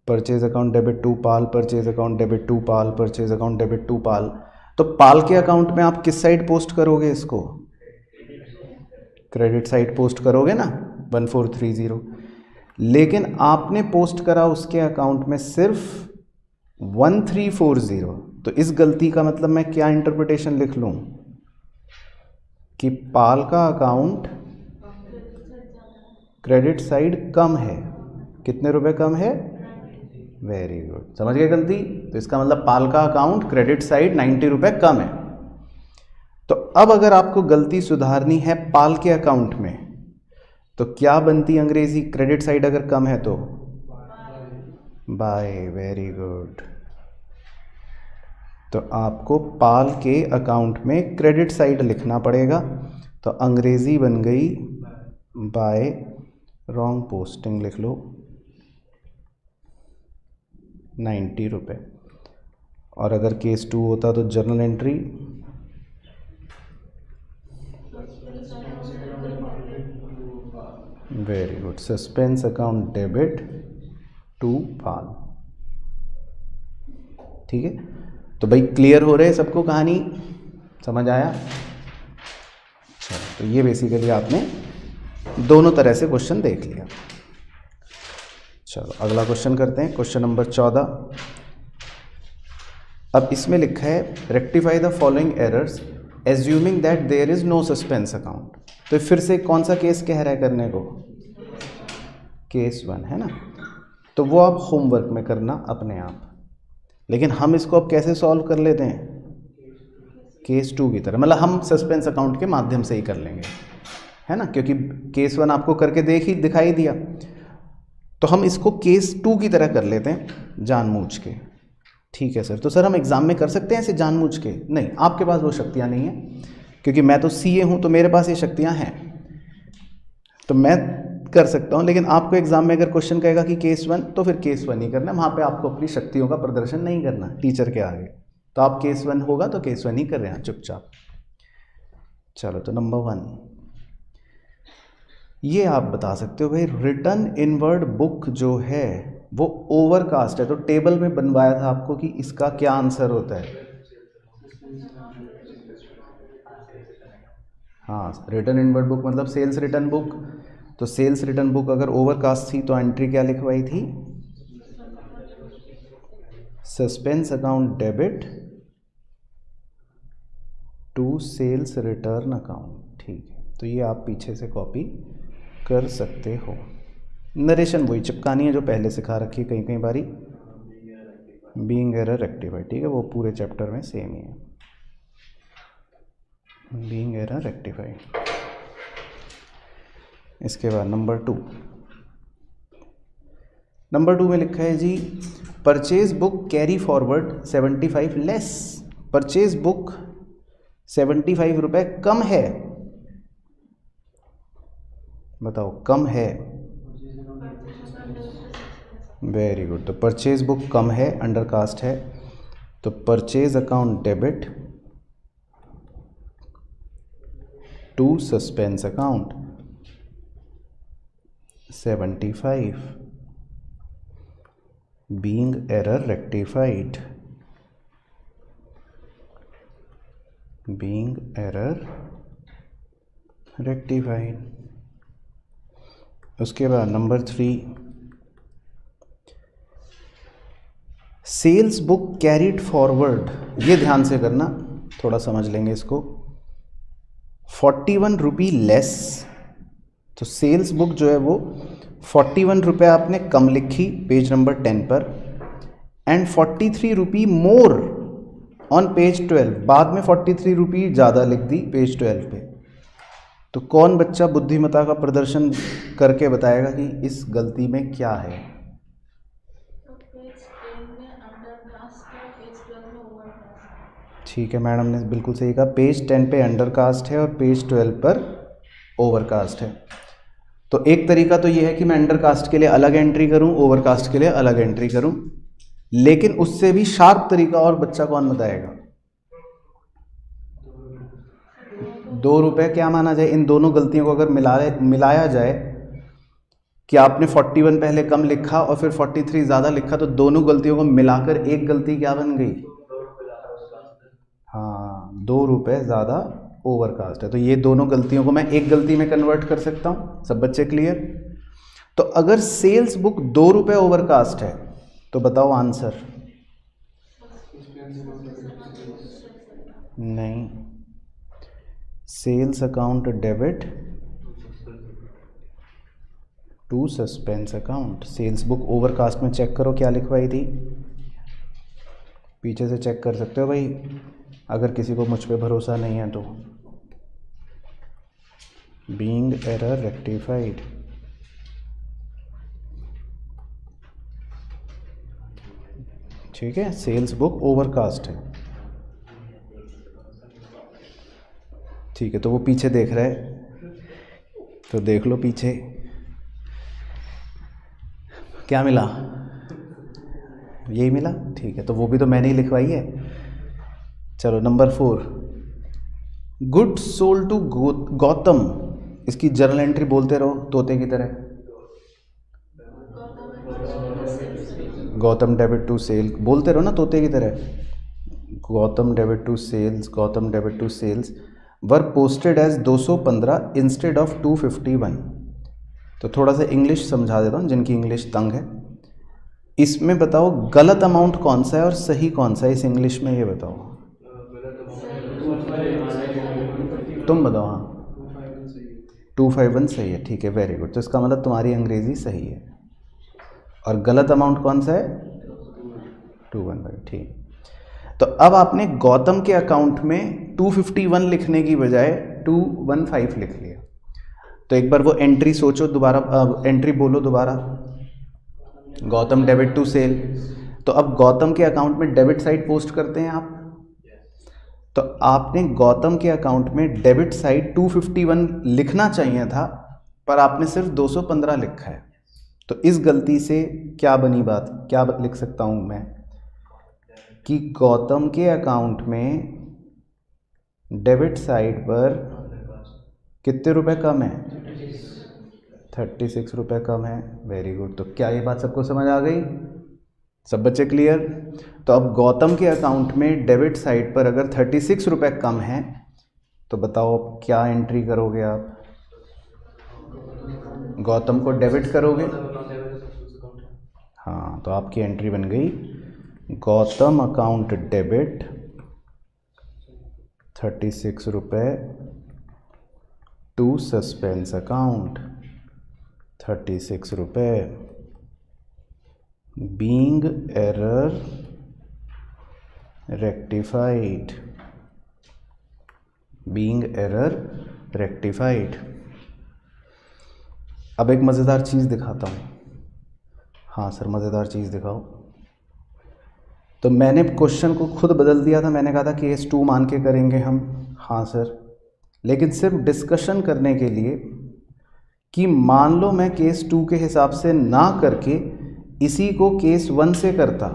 Purchase account debit to Pal, purchase account debit to Pal, purchase account debit to Pal. तो पाल के अकाउंट में आप किस साइड पोस्ट करोगे इसको? क्रेडिट साइड पोस्ट करोगे ना, 1430। लेकिन आपने पोस्ट करा उसके अकाउंट में सिर्फ 1340। तो इस गलती का मतलब मैं क्या इंटरप्रिटेशन लिख लूं कि पाल का अकाउंट क्रेडिट साइड कम है। कितने रुपए कम है? वेरी गुड, समझ गए गलती? तो इसका मतलब पाल का अकाउंट क्रेडिट साइड 90 रुपए कम है। तो अब अगर आपको गलती सुधारनी है पाल के अकाउंट में, तो क्या बनती अंग्रेजी? क्रेडिट साइड अगर कम है तो बाय। Very good. तो आपको पाल के अकाउंट में क्रेडिट साइड लिखना पड़ेगा। तो अंग्रेजी बन गई बाय, रॉन्ग पोस्टिंग लिख लो, 90 रुपये। और अगर केस 2 होता तो journal entry very good, suspense account debit to Pal. ठीक है, तो भाई क्लियर हो रहे सबको, कहानी समझ आया? चलो, तो ये बेसिकली आपने दोनों तरह से क्वेश्चन देख लिया। चलो अगला क्वेश्चन करते हैं, क्वेश्चन नंबर 14। अब इसमें लिखा है rectify the following errors assuming that there is no suspense account. तो फिर से कौन सा केस कह रहा है करने को? केस 1 है ना, तो वो आप होमवर्क में करना अपने आप। लेकिन हम इसको अब कैसे सॉल्व कर लेते हैं? केस 2 की तरह, मतलब हम सस्पेंस अकाउंट के माध्यम से ही कर लेंगे, है ना, क्योंकि केस 1 आपको करके दिखाई दिया। तो हम इसको केस 2 की तरह कर लेते हैं जानबूझ के। ठीक है सर, तो सर हम एग्जाम में कर सकते हैं ऐसे जानबूझ के? नहीं, आपके पास वो शक्तियाँ नहीं हैं, क्योंकि मैं तो सीए हूँ तो मेरे पास ये शक्तियाँ हैं, तो मैं कर सकता हूँ। लेकिन आपको एग्जाम में अगर क्वेश्चन कहेगा कि केस 1, तो फिर केस 1 ही करना है, वहाँ पे आपको अपनी शक्तियों का प्रदर्शन नहीं करना टीचर के आगे। तो आप केस 1 होगा तो केस 1 ही कर रहे हैं चुपचाप। चलो, तो नंबर 1 ये आप बता सकते हो भाई, रिटर्न इनवर्ड बुक जो है वो ओवरकास्ट है। तो टेबल में बनवाया था आपको कि इसका क्या आंसर होता है? हाँ, रिटर्न इनवर्ड बुक मतलब सेल्स रिटर्न बुक। तो सेल्स रिटर्न बुक अगर ओवरकास्ट थी तो एंट्री क्या लिखवाई थी? Suspense account debit to sales return account. ठीक है, तो ये आप पीछे से कॉपी कर सकते हो। नरेशन वही चिपकानी है जो पहले सिखा रखी है कहीं कहीं बारी, बीइंग एरर रेक्टिफाइड। ठीक है, वो पूरे चैप्टर में सेम ही है, बीइंग एरर रेक्टिफाइड। इसके बाद नंबर 2, नंबर 2 में लिखा है जी purchase book carry forward 75 less. Purchase book 75 रुपये कम है, बताओ कम है। वेरी गुड, तो परचेज बुक कम है, अंडर कास्ट है, तो purchase account debit to suspense account 75 being error rectified, being error rectified. उसके बाद number 3, sales book carried forward. ये ध्यान से करना, थोड़ा समझ लेंगे इसको। 41 रुपी लेस, तो सेल्स बुक जो है वो 41 रुपये आपने कम लिखी पेज नंबर 10 पर, and 43 rupee more on page 12। बाद में 43 रुपी ज़्यादा लिख दी पेज 12 पे। तो कौन बच्चा बुद्धिमत्ता का प्रदर्शन करके बताएगा कि इस गलती में क्या है? ठीक है, मैडम ने बिल्कुल सही कहा, पेज 10 पे अंडरकास्ट है और पेज 12 पर ओवरकास्ट है। तो एक तरीका तो ये है कि मैं अंडर कास्ट के लिए अलग एंट्री करूं, ओवर कास्ट के लिए अलग एंट्री करूं, लेकिन उससे भी शार्प तरीका और बच्चा कौन बताएगा? 2 रुपए क्या माना जाए? इन दोनों गलतियों को अगर मिलाया जाए कि आपने 41 पहले कम लिखा और फिर 43 ज़्यादा लिखा, तो दोनों गलतियों को मिलाकर एक गलती क्या बन गई? हाँ, 2 रुपए ज़्यादा ओवरकास्ट है। तो ये दोनों गलतियों को मैं एक गलती में कन्वर्ट कर सकता हूँ। सब बच्चे क्लियर? तो अगर सेल्स बुक 2 रुपए ओवरकास्ट है तो बताओ आंसर। नहीं, sales account debit to suspense account. Sales book overcast में चेक करो क्या लिखवाई थी, पीछे से चेक कर सकते हो भाई, अगर किसी को मुझ पे भरोसा नहीं है तो। Being error rectified. ठीक है, सेल्स बुक ओवरकास्ट है। ठीक है, तो वो पीछे देख रहा है तो देख लो पीछे क्या मिला, यही मिला। ठीक है, तो वो भी तो मैंने ही लिखवाई है। चलो number 4, good sold to Gautam. इसकी जर्नल एंट्री बोलते रहो तोते की तरह। गौतम डेबिट टू सेल बोलते रहो ना तोते की तरह। Gautam debit to sales, Gautam debit to sales were posted as 215 instead of 251। तो थोड़ा सा इंग्लिश समझा देता हूँ जिनकी इंग्लिश तंग है। इसमें बताओ गलत अमाउंट कौन सा है और सही कौन सा है इस इंग्लिश में, ये बताओ। तुम बताओ। हाँ, 251 सही है। ठीक है, वेरी गुड। तो इसका मतलब तुम्हारी अंग्रेजी सही है। और गलत अमाउंट कौन सा है? 215। ठीक, तो अब आपने गौतम के अकाउंट में 251 लिखने की बजाय 215 लिख लिया। तो एक बार वो एंट्री सोचो दोबारा, एंट्री बोलो दोबारा। Gautam debit to sale. तो अब गौतम के अकाउंट में डेबिट साइड पोस्ट करते हैं आप, तो आपने गौतम के अकाउंट में डेबिट साइड 251 लिखना चाहिए था, पर आपने सिर्फ 215 लिखा है। तो इस गलती से क्या बनी बात, क्या लिख सकता हूं मैं कि गौतम के अकाउंट में डेबिट साइड पर कितने रुपए कम है? 36 रुपये कम है। Very good. तो क्या ये बात सबको समझ आ गई? सब बच्चे क्लियर? तो अब गौतम के अकाउंट में डेबिट साइड पर अगर 36 रुपये कम है तो बताओ अब क्या एंट्री करोगे आप? गौतम को डेबिट करोगे? हाँ, तो आपकी एंट्री बन गई गौतम अकाउंट डेबिट 36 रुपये टू सस्पेंस अकाउंट 36 रुपये। Being error rectified, being error rectified. अब एक मज़ेदार चीज़ दिखाता हूँ। हाँ सर, मज़ेदार चीज़ दिखाओ। तो मैंने क्वेश्चन को खुद बदल दिया था, मैंने कहा था केस 2 मान के करेंगे हम। हाँ सर, लेकिन सिर्फ डिस्कशन करने के लिए कि मान लो मैं केस 2 के हिसाब से ना करके इसी को केस 1 से करता,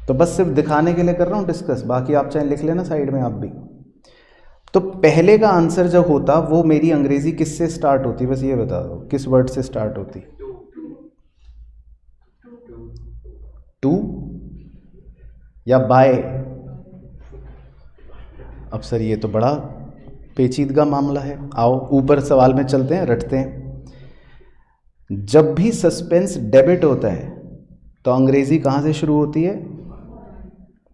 तो बस सिर्फ दिखाने के लिए कर रहा हूँ डिस्कस, बाकी आप चाहे लिख लेना साइड में आप भी। तो पहले का आंसर जब होता वो मेरी अंग्रेजी किससे स्टार्ट होती, बस ये बता दो किस वर्ड से स्टार्ट होती? टू या बाय? अब सर ये तो बड़ा पेचीदगा मामला है। आओ ऊपर सवाल में चलते हैं, रटते हैं। जब भी सस्पेंस डेबिट होता है तो अंग्रेजी कहाँ से शुरू होती है?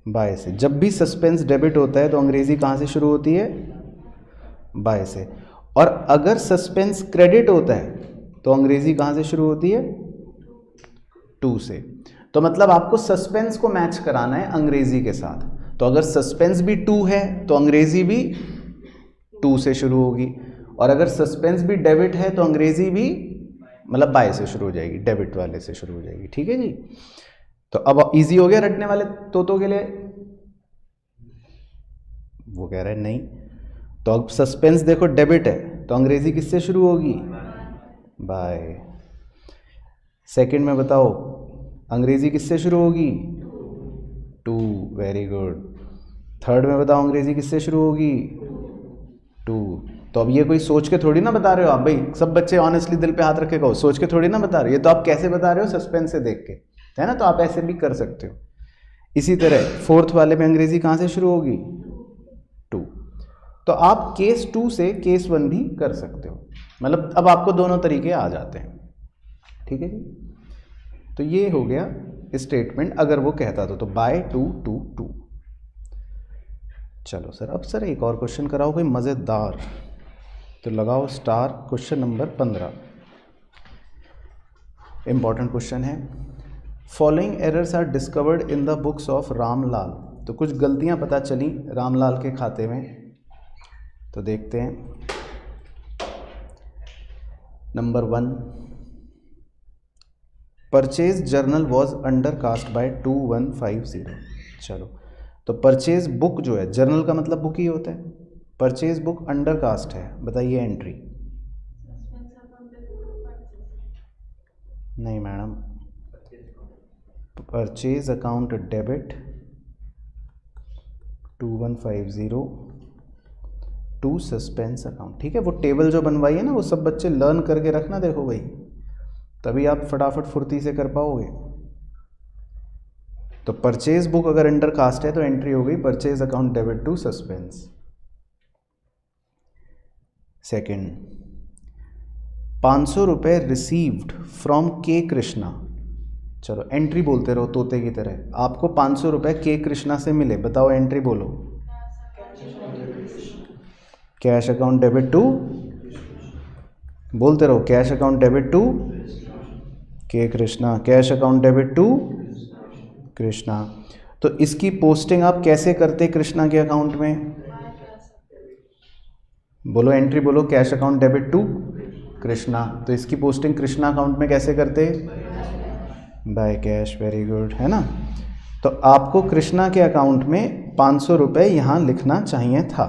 बाय से। जब भी सस्पेंस डेबिट होता है तो अंग्रेजी कहाँ से शुरू होती है? बाय से। और अगर सस्पेंस क्रेडिट होता है तो अंग्रेजी कहाँ से शुरू होती है? टू से। तो मतलब आपको सस्पेंस को मैच कराना है अंग्रेजी के साथ। तो अगर सस्पेंस भी 2 है तो अंग्रेजी भी 2 से शुरू होगी, और अगर सस्पेंस भी डेबिट है तो अंग्रेजी भी मतलब बाय से शुरू हो जाएगी, डेबिट वाले से शुरू हो जाएगी। ठीक है जी। तो अब इजी हो गया रटने वाले तोतों के लिए? वो कह रहे हैं नहीं। तो अब सस्पेंस देखो डेबिट है तो तो अंग्रेजी किससे शुरू होगी? बाय। सेकंड में बताओ, अंग्रेजी किससे शुरू होगी? टू। Very good. थर्ड में बताओ, अंग्रेजी किससे शुरू होगी? टू। तो अब ये कोई सोच के थोड़ी ना बता रहे हो आप, भाई सब बच्चे ऑनेस्टली दिल पे हाथ रखे कहो, सोच के थोड़ी ना बता रहे हो, ये तो आप कैसे बता रहे हो? सस्पेंस से देख के, है ना? तो आप ऐसे भी कर सकते हो। इसी तरह फोर्थ वाले में अंग्रेजी कहाँ से शुरू होगी? टू। तो आप केस 2 से केस 1 भी कर सकते हो, मतलब अब आपको दोनों तरीके आ जाते हैं। ठीक है जी। तो ये हो गया स्टेटमेंट अगर वो कहता तो बाय टू टू टू। चलो सर, अब सर एक और क्वेश्चन कराओ कोई मज़ेदार, तो लगाओ star. Question number 15 important question है। Following errors are discovered in the books of Ramlal. तो कुछ गलतियां पता चली रामलाल के खाते में, तो देखते हैं। Number 1, purchase journal was undercast by 2150। चलो, तो परचेज बुक जो है, जर्नल का मतलब बुक ही होता है, परचेज बुक अंडर कास्ट है, बताइए एंट्री। नहीं madam, purchase account debit 2150 to suspense account. ठीक है, वो टेबल जो बनवाई है ना, वो सब बच्चे लर्न करके रखना, देखो भाई, तभी आप फटाफट फुर्ती से कर पाओगे। तो परचेज बुक अगर अंडर कास्ट है तो एंट्री हो गई purchase account debit to suspense. Second, 500 रुपये रिसीव्ड फ्रॉम के कृष्णा। चलो एंट्री बोलते रहो तोते की तरह। आपको 500 रुपये के कृष्णा से मिले, बताओ एंट्री बोलो। कैश अकाउंट डेबिट टू, बोलते रहो, cash account debit to K Krishna, cash account debit to Krishna. तो इसकी पोस्टिंग आप कैसे करते कृष्णा के अकाउंट में? बोलो एंट्री बोलो, cash account debit to Krishna. तो इसकी पोस्टिंग कृष्णा अकाउंट में कैसे करते? By cash. वेरी गुड, है ना? तो आपको कृष्णा के अकाउंट में 500 रुपये यहाँ लिखना चाहिए था,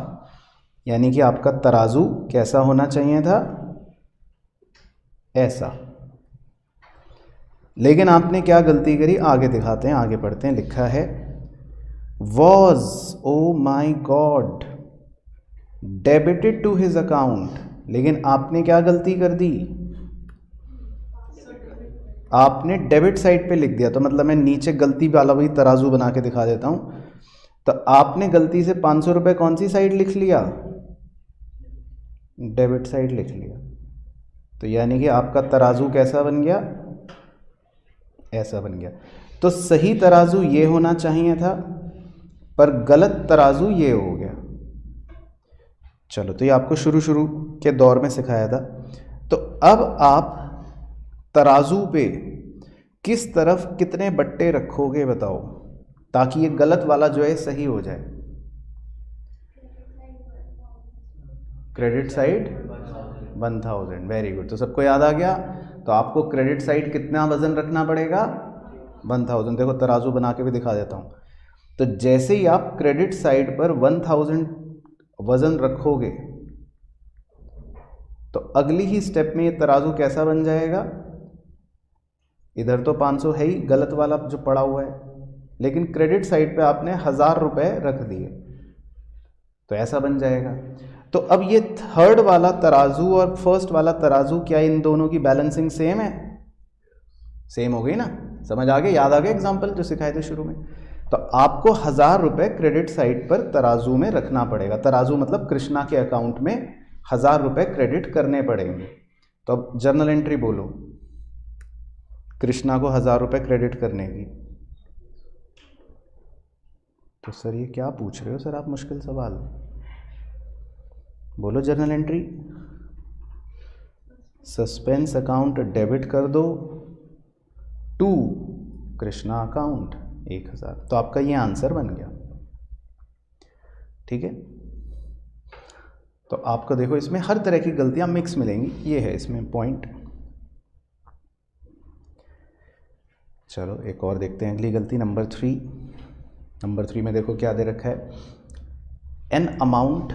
यानी कि आपका तराजू कैसा होना चाहिए था? ऐसा। लेकिन आपने क्या गलती करी, आगे दिखाते हैं, आगे पढ़ते हैं। लिखा है was, oh my god, debited to his account. लेकिन आपने क्या गलती कर दी? आपने डेबिट साइड पे लिख दिया। तो मतलब मैं नीचे गलती वाला वही तराजू बना के दिखा देता हूं। तो आपने गलती से 500 रुपये कौन सी साइड लिख लिया? डेबिट साइड लिख लिया। तो यानी कि आपका तराजू कैसा बन गया? ऐसा बन गया। तो सही तराजू ये होना चाहिए था, पर गलत तराजू ये हो गया। चलो, तो ये आपको शुरू के दौर में सिखाया था। तो अब आप तराजू पे किस तरफ कितने बट्टे रखोगे बताओ, ताकि ये गलत वाला जो है सही हो जाए। Credit side 1000। Very good. तो सबको याद आ गया। तो आपको क्रेडिट साइड कितना वजन रखना पड़ेगा? 1000। देखो तराजू बना के भी दिखा देता हूं। तो जैसे ही आप क्रेडिट साइड पर 1000 वजन रखोगे, तो अगली ही स्टेप में ये तराजू कैसा बन जाएगा? इधर तो 500 है ही, गलत वाला जो पड़ा हुआ है, लेकिन क्रेडिट साइड पे आपने 1000 रुपये रख दिए, तो ऐसा बन जाएगा। तो अब ये थर्ड वाला तराजू और फर्स्ट वाला तराजू, क्या इन दोनों की बैलेंसिंग सेम है? सेम हो गई ना? समझ आ गया? याद आ गया एग्जाम्पल जो सिखाए थे शुरू में? तो आपको 1000 रुपये क्रेडिट साइड पर तराजू में रखना पड़ेगा। तराजू मतलब कृष्णा के अकाउंट में 1000 रुपये क्रेडिट करने पड़ेंगे। तो अब जर्नल एंट्री बोलो, कृष्णा को 1000 रुपये क्रेडिट करने की। तो सर ये क्या पूछ रहे हो सर आप, मुश्किल सवाल। बोलो journal entry, suspense account debit कर दो टू कृष्णा अकाउंट 1000। तो आपका ये आंसर बन गया। ठीक है, तो आपको देखो इसमें हर तरह की गलतियां मिक्स मिलेंगी, ये है इसमें पॉइंट। चलो एक और देखते हैं अगली गलती, नंबर 3। नंबर 3 में देखो क्या दे रखा है, an amount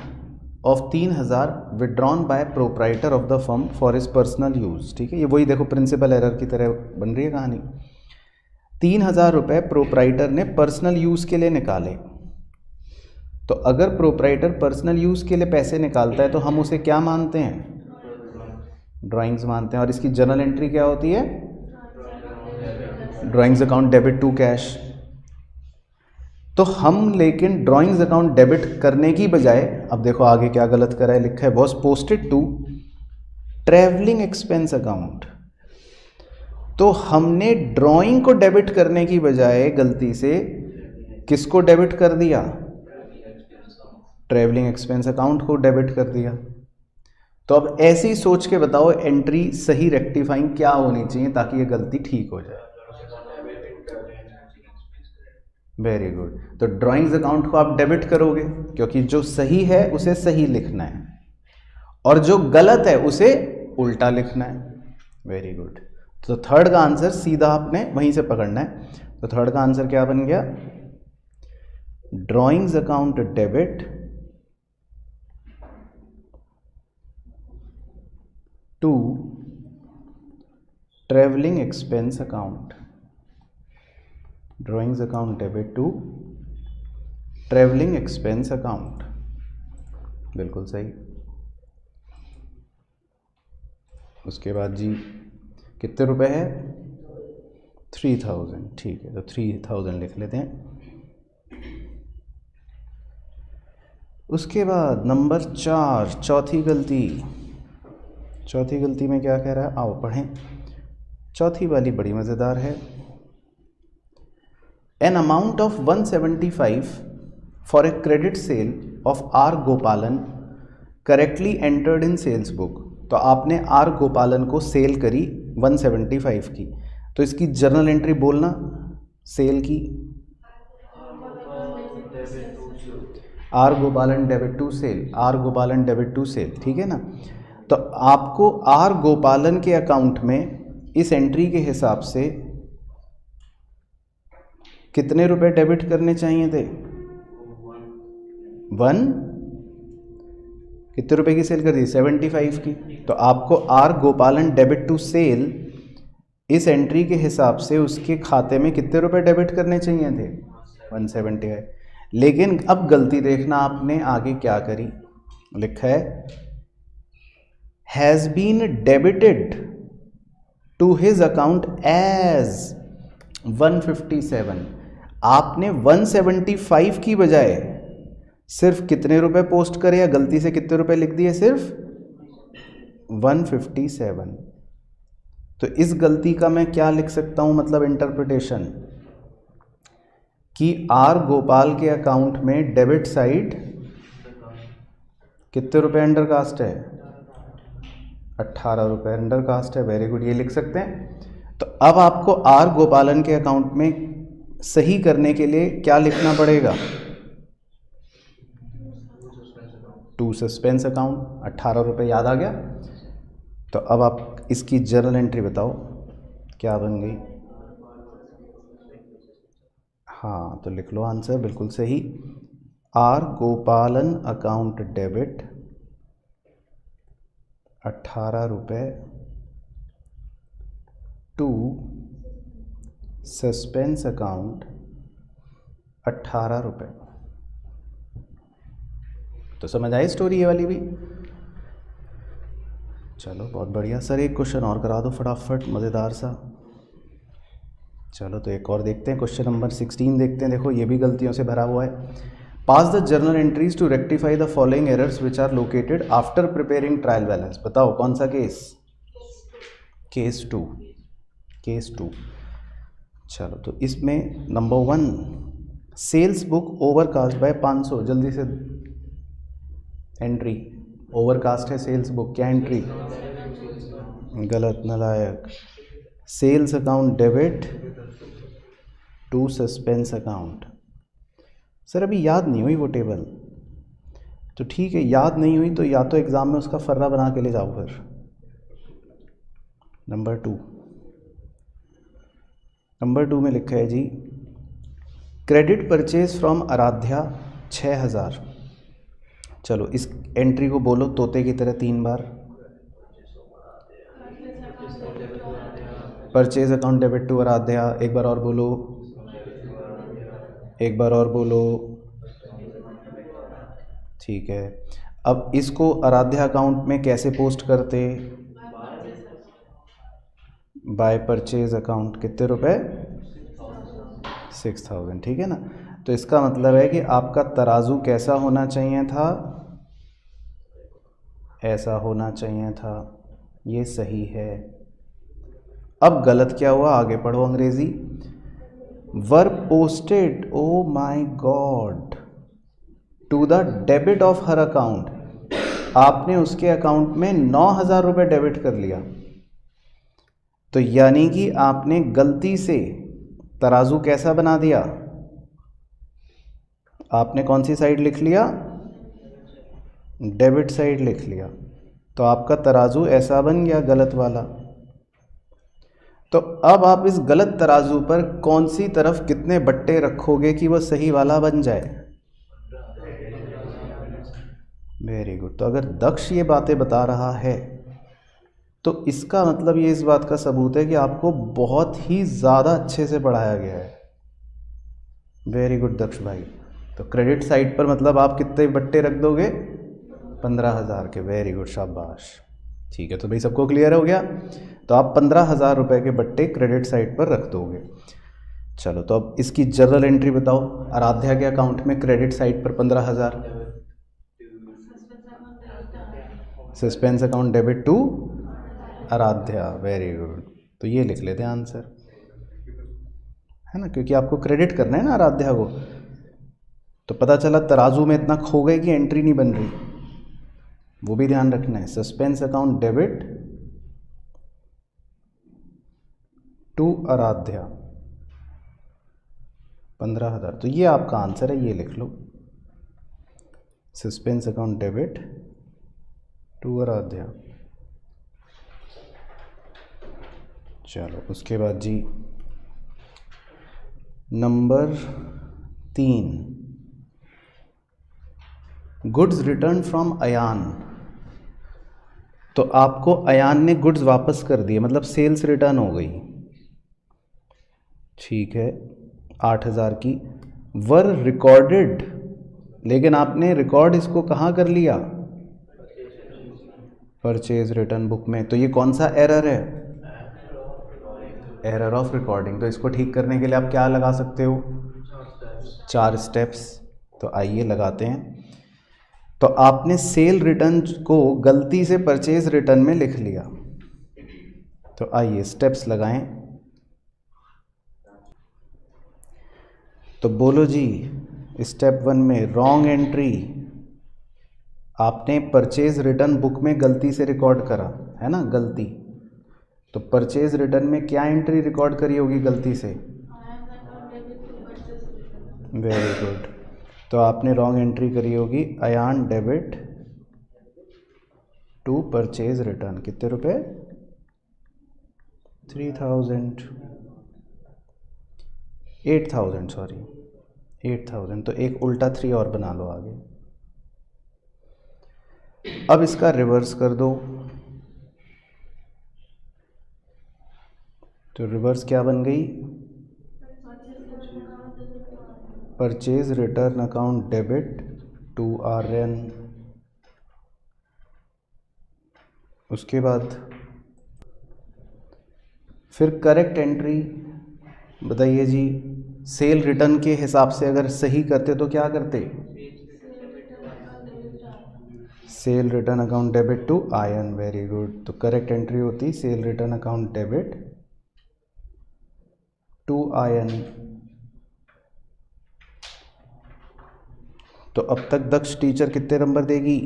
of 3,000 withdrawn bye proprietor of the firm for his personal use. ठीक है, ये वही देखो प्रिंसिपल एरर की तरह बन रही है कहानी। 3,000 रुपये प्रोप्राइटर ने पर्सनल यूज़ के लिए निकाले, तो अगर प्रोप्राइटर पर्सनल यूज़ के लिए पैसे निकालता है तो हम उसे क्या मानते हैं? ड्राइंग्स मानते हैं। और इसकी जर्नल एंट्री क्या होती है? Drawings account debit to cash. तो हम लेकिन ड्राइंग्स अकाउंट डेबिट करने की बजाय, अब देखो आगे क्या गलत करा है, लिखा है was posted to travelling expense account. तो हमने ड्राइंग को डेबिट करने की बजाय गलती से किसको डेबिट कर दिया? ट्रैवलिंग एक्सपेंस अकाउंट को डेबिट कर दिया। तो अब ऐसे ही सोच के बताओ एंट्री सही रेक्टिफाइंग क्या होनी चाहिए ताकि ये गलती ठीक हो जाए। Very good. तो ड्राइंग्स अकाउंट को आप डेबिट करोगे क्योंकि जो सही है उसे सही लिखना है और जो गलत है उसे उल्टा लिखना है। Very good. तो थर्ड का आंसर सीधा आपने वहीं से पकड़ना है। तो थर्ड का आंसर क्या बन गया? Drawings account debit to travelling expense account. Drawings account debit to travelling expense account, बिल्कुल सही। उसके बाद जी कितने रुपए है? 3,000। ठीक है, तो 3,000 लिख लेते हैं। उसके बाद नंबर 4, चौथी गलती। चौथी गलती में क्या कह रहा है, आओ पढ़ें। चौथी वाली बड़ी मज़ेदार है। An amount of 175 for a credit sale of R Gopalan correctly entered in sales book. तो आपने आर गोपालन को सेल करी 175 की, तो इसकी जर्नल एंट्री बोलना सेल की। आर गोपालन डेबिट टू सेल, आर गोपालन डेबिट टू सेल, ठीक है ना। तो आपको आर गोपालन के अकाउंट में इस एंट्री के हिसाब से कितने रुपए डेबिट करने चाहिए थे? 1 कितने रुपए की सेल कर दी? 75 की। तो आपको आर गोपालन डेबिट टू सेल इस एंट्री के हिसाब से उसके खाते में कितने रुपए डेबिट करने चाहिए थे? 175। लेकिन अब गलती देखना आपने आगे क्या करी, लिखा है has been debited to his account as 157। आपने 175 की बजाय सिर्फ कितने रुपए पोस्ट करे या गलती से कितने रुपए लिख दिए? सिर्फ 157। तो इस गलती का मैं क्या लिख सकता हूं, मतलब इंटरप्रिटेशन, कि आर गोपाल के अकाउंट में डेबिट साइड कितने रुपए अंडर कास्ट है? 18 रुपये अंडर कास्ट है। वेरी गुड, ये लिख सकते हैं। तो अब आपको आर गोपालन के अकाउंट में सही करने के लिए क्या लिखना पड़ेगा? टू सस्पेंस अकाउंट, 18 रुपये, याद आ गया। तो अब आप इसकी जर्नल एंट्री बताओ क्या बन गई? हाँ, तो लिख लो आंसर, बिल्कुल सही। आर गोपालन अकाउंट डेबिट 18 रुपये टू सस्पेंस अकाउंट 18 रुपये। तो समझ आई स्टोरी ये वाली भी? चलो बहुत बढ़िया। सर एक क्वेश्चन और करा दो फटाफट, मज़ेदार सा। चलो तो एक और देखते हैं, क्वेश्चन नंबर 16 देखते हैं। देखो ये भी गलतियों से भरा हुआ है। Pass the journal entries to rectify the following errors which are located after preparing trial balance. बताओ कौन सा केस? केस 2। केस 2। चलो तो इसमें number 1, sales book overcast by 500। जल्दी से एंट्री ओवरकास्ट है सेल्स बुक, क्या एंट्री? गलत, नालायक। Sales account debit to suspense account. Sir अभी याद नहीं हुई वो टेबल, तो ठीक है, याद नहीं हुई तो या तो एग्ज़ाम में उसका फर्रा बना के ले जाओ फिर। नंबर 2, नंबर 2 में लिखा है जी, क्रेडिट परचेज फ्रॉम आराध्या 6,000। चलो इस एंट्री को बोलो तोते की तरह 3 बार। Purchase account debit to Aradhya. एक बार और बोलो, एक बार और बोलो। ठीक है, अब इसको आराध्या अकाउंट में कैसे पोस्ट करते? By purchase account. कितने रुपए? 6000। ठीक है ना। तो इसका मतलब है कि आपका तराजू कैसा होना चाहिए था? ऐसा होना चाहिए था। ये सही है। अब गलत क्या हुआ? आगे पढ़ो अंग्रेजी। Were posted, oh my god, to the debit of her account. आपने उसके अकाउंट में 9000 रुपये डेबिट कर लिया। तो यानी कि आपने गलती से तराजू कैसा बना दिया? आपने कौन सी साइड लिख लिया? डेबिट साइड लिख लिया। तो आपका तराजू ऐसा बन गया, गलत वाला। तो अब आप इस गलत तराजू पर कौन सी तरफ कितने बट्टे रखोगे कि वह सही वाला बन जाए? Very good. तो अगर दक्ष ये बातें बता रहा है तो इसका मतलब ये इस बात का सबूत है कि आपको बहुत ही ज़्यादा अच्छे से पढ़ाया गया है। वेरी गुड दक्ष भाई। तो क्रेडिट साइड पर मतलब आप कितने बट्टे रख दोगे? 15000 के। वेरी गुड, शाबाश। ठीक है, तो भाई सबको क्लियर हो गया। तो आप 15000 रुपये के बट्टे क्रेडिट साइड पर रख दोगे। चलो, तो अब इसकी जर्नल एंट्री बताओ। आराध्या के अकाउंट में क्रेडिट साइड पर 15000, suspense account debit to Aradhya. Very good. तो ये लिख लेते हैं आंसर, है ना, क्योंकि आपको क्रेडिट करना है ना आराध्या को। तो पता चला तराजू में इतना खो गए कि एंट्री नहीं बन रही, वो भी ध्यान रखना है। Suspense account debit to Aradhya 15000। तो ये आपका आंसर है, ये लिख लो, suspense account debit to Aradhya. चलो, उसके बाद जी number 3, goods return from Ayan. तो आपको अयान ने गुड्स वापस कर दिए, मतलब सेल्स रिटर्न हो गई। ठीक है, 8000 की। वर रिकॉर्डेड, लेकिन आपने रिकॉर्ड इसको कहाँ कर लिया? परचेज रिटर्न बुक में। तो ये कौन सा एरर है? Error of recording. तो इसको ठीक करने के लिए आप क्या लगा सकते हो? 4 स्टेप्स। तो आइए लगाते हैं। तो आपने सेल रिटर्न को गलती से परचेज रिटर्न में लिख लिया। तो आइए स्टेप्स लगाएं। तो बोलो जी, स्टेप 1 में रॉन्ग एंट्री। आपने परचेज रिटर्न बुक में गलती से रिकॉर्ड करा है ना, गलती। तो परचेज रिटर्न में क्या एंट्री रिकॉर्ड करी होगी गलती से? Very good. तो आपने रॉन्ग एंट्री करी होगी, Ayaan debit to purchase return. कितने रुपए? 3000, 8000, सॉरी 8000। तो एक उल्टा 3 और बना लो आगे। अब इसका रिवर्स कर दो। तो रिवर्स क्या बन गई? Purchase return account debit to Aryan. उसके बाद फिर करेक्ट एंट्री बताइए जी। सेल रिटर्न के हिसाब से अगर सही करते तो क्या करते? Sale return account debit to Ayan. Very good. तो करेक्ट एंट्री होती sale return account debit to Ayan. तो अब तक दक्ष टीचर कितने नंबर देगी?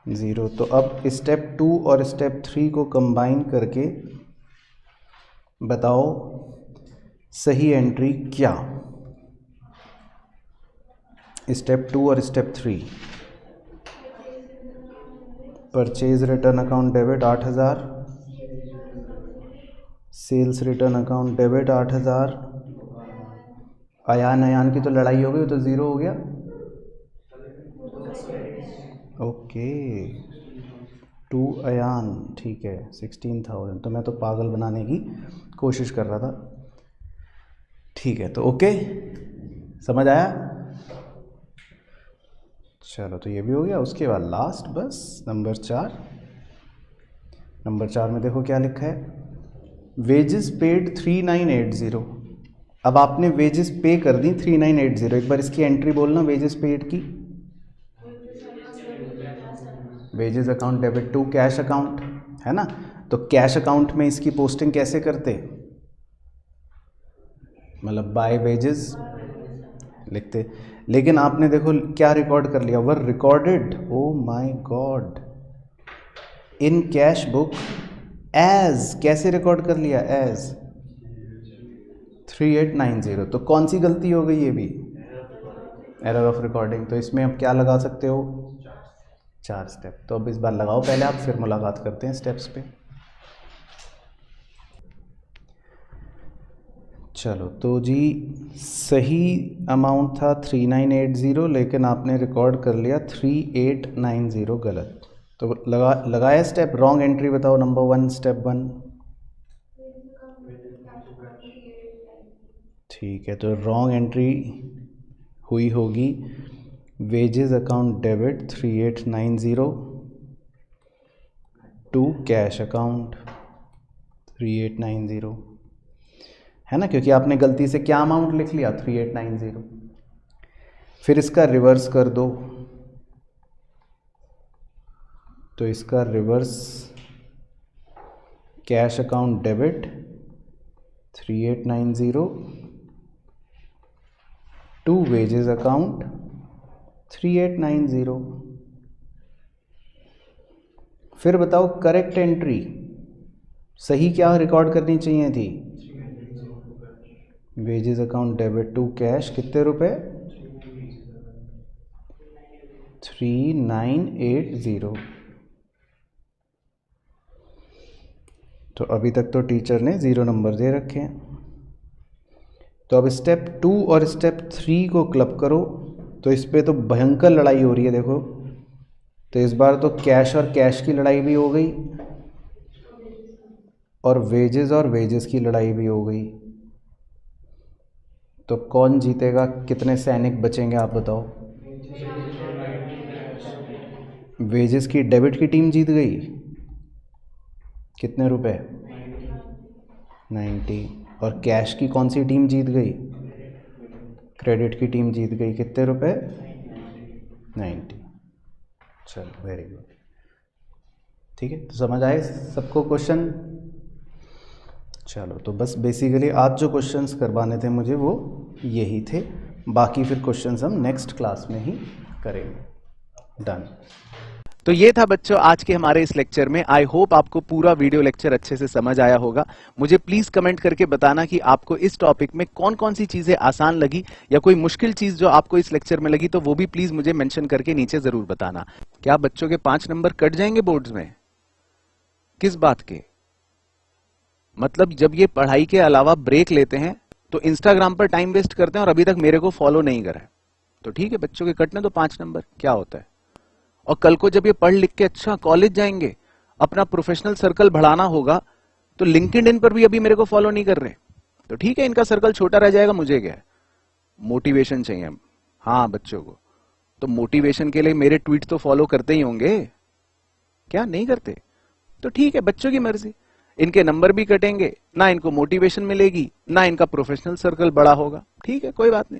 0। तो अब स्टेप 2 और स्टेप 3 को कंबाइन करके बताओ सही एंट्री क्या? स्टेप 2 और step 3। Purchase return account debit 8000, sales return account debit 8000। Ayaan की तो लड़ाई हो गई, तो 0 हो गया। ओके, 2 अयान, ठीक है, 16,000। तो मैं तो पागल बनाने की कोशिश कर रहा था। ठीक है, तो ओके, समझ आया? चलो, तो ये भी हो गया। उसके बाद लास्ट बस नंबर 4। नंबर 4 में देखो क्या लिखा है, वेजेस पेड 3980। अब आपने वेजेस पे कर दी 3980। एक बार इसकी एंट्री बोलना, वेजेस पेड की। Wages account debit to cash account, है ना? तो कैश अकाउंट में इसकी पोस्टिंग कैसे करते, मतलब बाय वेजेस लिखते। लेकिन आपने देखो क्या रिकॉर्ड कर लिया, were recorded, oh my god, in cash book as, कैसे रिकॉर्ड कर लिया, एज 3890। तो कौन सी गलती हो गई, ये भी एरर ऑफ रिकॉर्डिंग। तो इसमें आप क्या लगा सकते हो, 4 स्टेप। तो अब इस बार लगाओ पहले आप, फिर मुलाकात करते हैं स्टेप्स पे। चलो, तो जी सही अमाउंट था 3980, लेकिन आपने रिकॉर्ड कर लिया 3890 गलत। तो लगाया स्टेप, रॉन्ग एंट्री बताओ नंबर 1, स्टेप 1। ठीक है, तो रॉन्ग एंट्री हुई होगी wages account debit 3890 to cash account 3890, है ना? क्योंकि आपने गलती से क्या अमाउंट लिख लिया, 3890। फिर इसका रिवर्स कर दो, तो इसका reverse cash account debit 3890 to wages account 3890। फिर बताओ करेक्ट एंट्री, सही क्या रिकॉर्ड करनी चाहिए थी, wages account debit to cash कितने रुपए, 3980। तो अभी तक तो टीचर ने 0 नंबर दे रखे हैं। तो अब स्टेप 2 और स्टेप 3 को क्लब करो, तो इस पे तो भयंकर लड़ाई हो रही है देखो। तो इस बार तो कैश और कैश की लड़ाई भी हो गई, और वेजेस की लड़ाई भी हो गई। तो कौन जीतेगा, कितने सैनिक बचेंगे आप बताओ? वेजेस की डेबिट की टीम जीत गई, कितने रुपए, 90। और कैश की कौन सी टीम जीत गई, क्रेडिट की टीम जीत गई, कितने रुपए, 90। चलो, वेरी गुड। ठीक है, तो समझ आए सबको क्वेश्चन? चलो, तो बस बेसिकली आज जो क्वेश्चंस करवाने थे मुझे वो यही थे, बाकी फिर क्वेश्चंस हम नेक्स्ट क्लास में ही करेंगे। डन। तो ये था बच्चों आज के हमारे इस लेक्चर में। आई होप आपको पूरा वीडियो लेक्चर अच्छे से समझ आया होगा। मुझे प्लीज कमेंट करके बताना कि आपको इस टॉपिक में कौन कौन सी चीजें आसान लगी, या कोई मुश्किल चीज जो आपको इस लेक्चर में लगी, तो वो भी प्लीज मुझे मेंशन करके नीचे जरूर बताना। क्या बच्चों के 5 नंबर कट जाएंगे बोर्ड्स में? किस बात के? मतलब जब ये पढ़ाई के अलावा ब्रेक लेते हैं तो इंस्टाग्राम पर टाइम वेस्ट करते हैं और अभी तक मेरे को फॉलो नहीं करा है, तो ठीक है बच्चों के कटने तो 5 नंबर, क्या होता है। और कल को जब ये पढ़ लिख के अच्छा कॉलेज जाएंगे, अपना प्रोफेशनल सर्कल बढ़ाना होगा, तो लिंक्डइन पर भी अभी मेरे को फॉलो नहीं कर रहे, तो ठीक है इनका सर्कल छोटा रह जाएगा, मुझे क्या है, मोटिवेशन चाहिए हम। हाँ बच्चों को तो मोटिवेशन के लिए मेरे ट्वीट तो फॉलो करते ही होंगे, क्या नहीं करते? तो ठीक है, बच्चों की मर्जी। इनके नंबर भी कटेंगे, ना इनको मोटिवेशन मिलेगी, ना इनका प्रोफेशनल सर्कल बड़ा होगा, ठीक है कोई बात नहीं।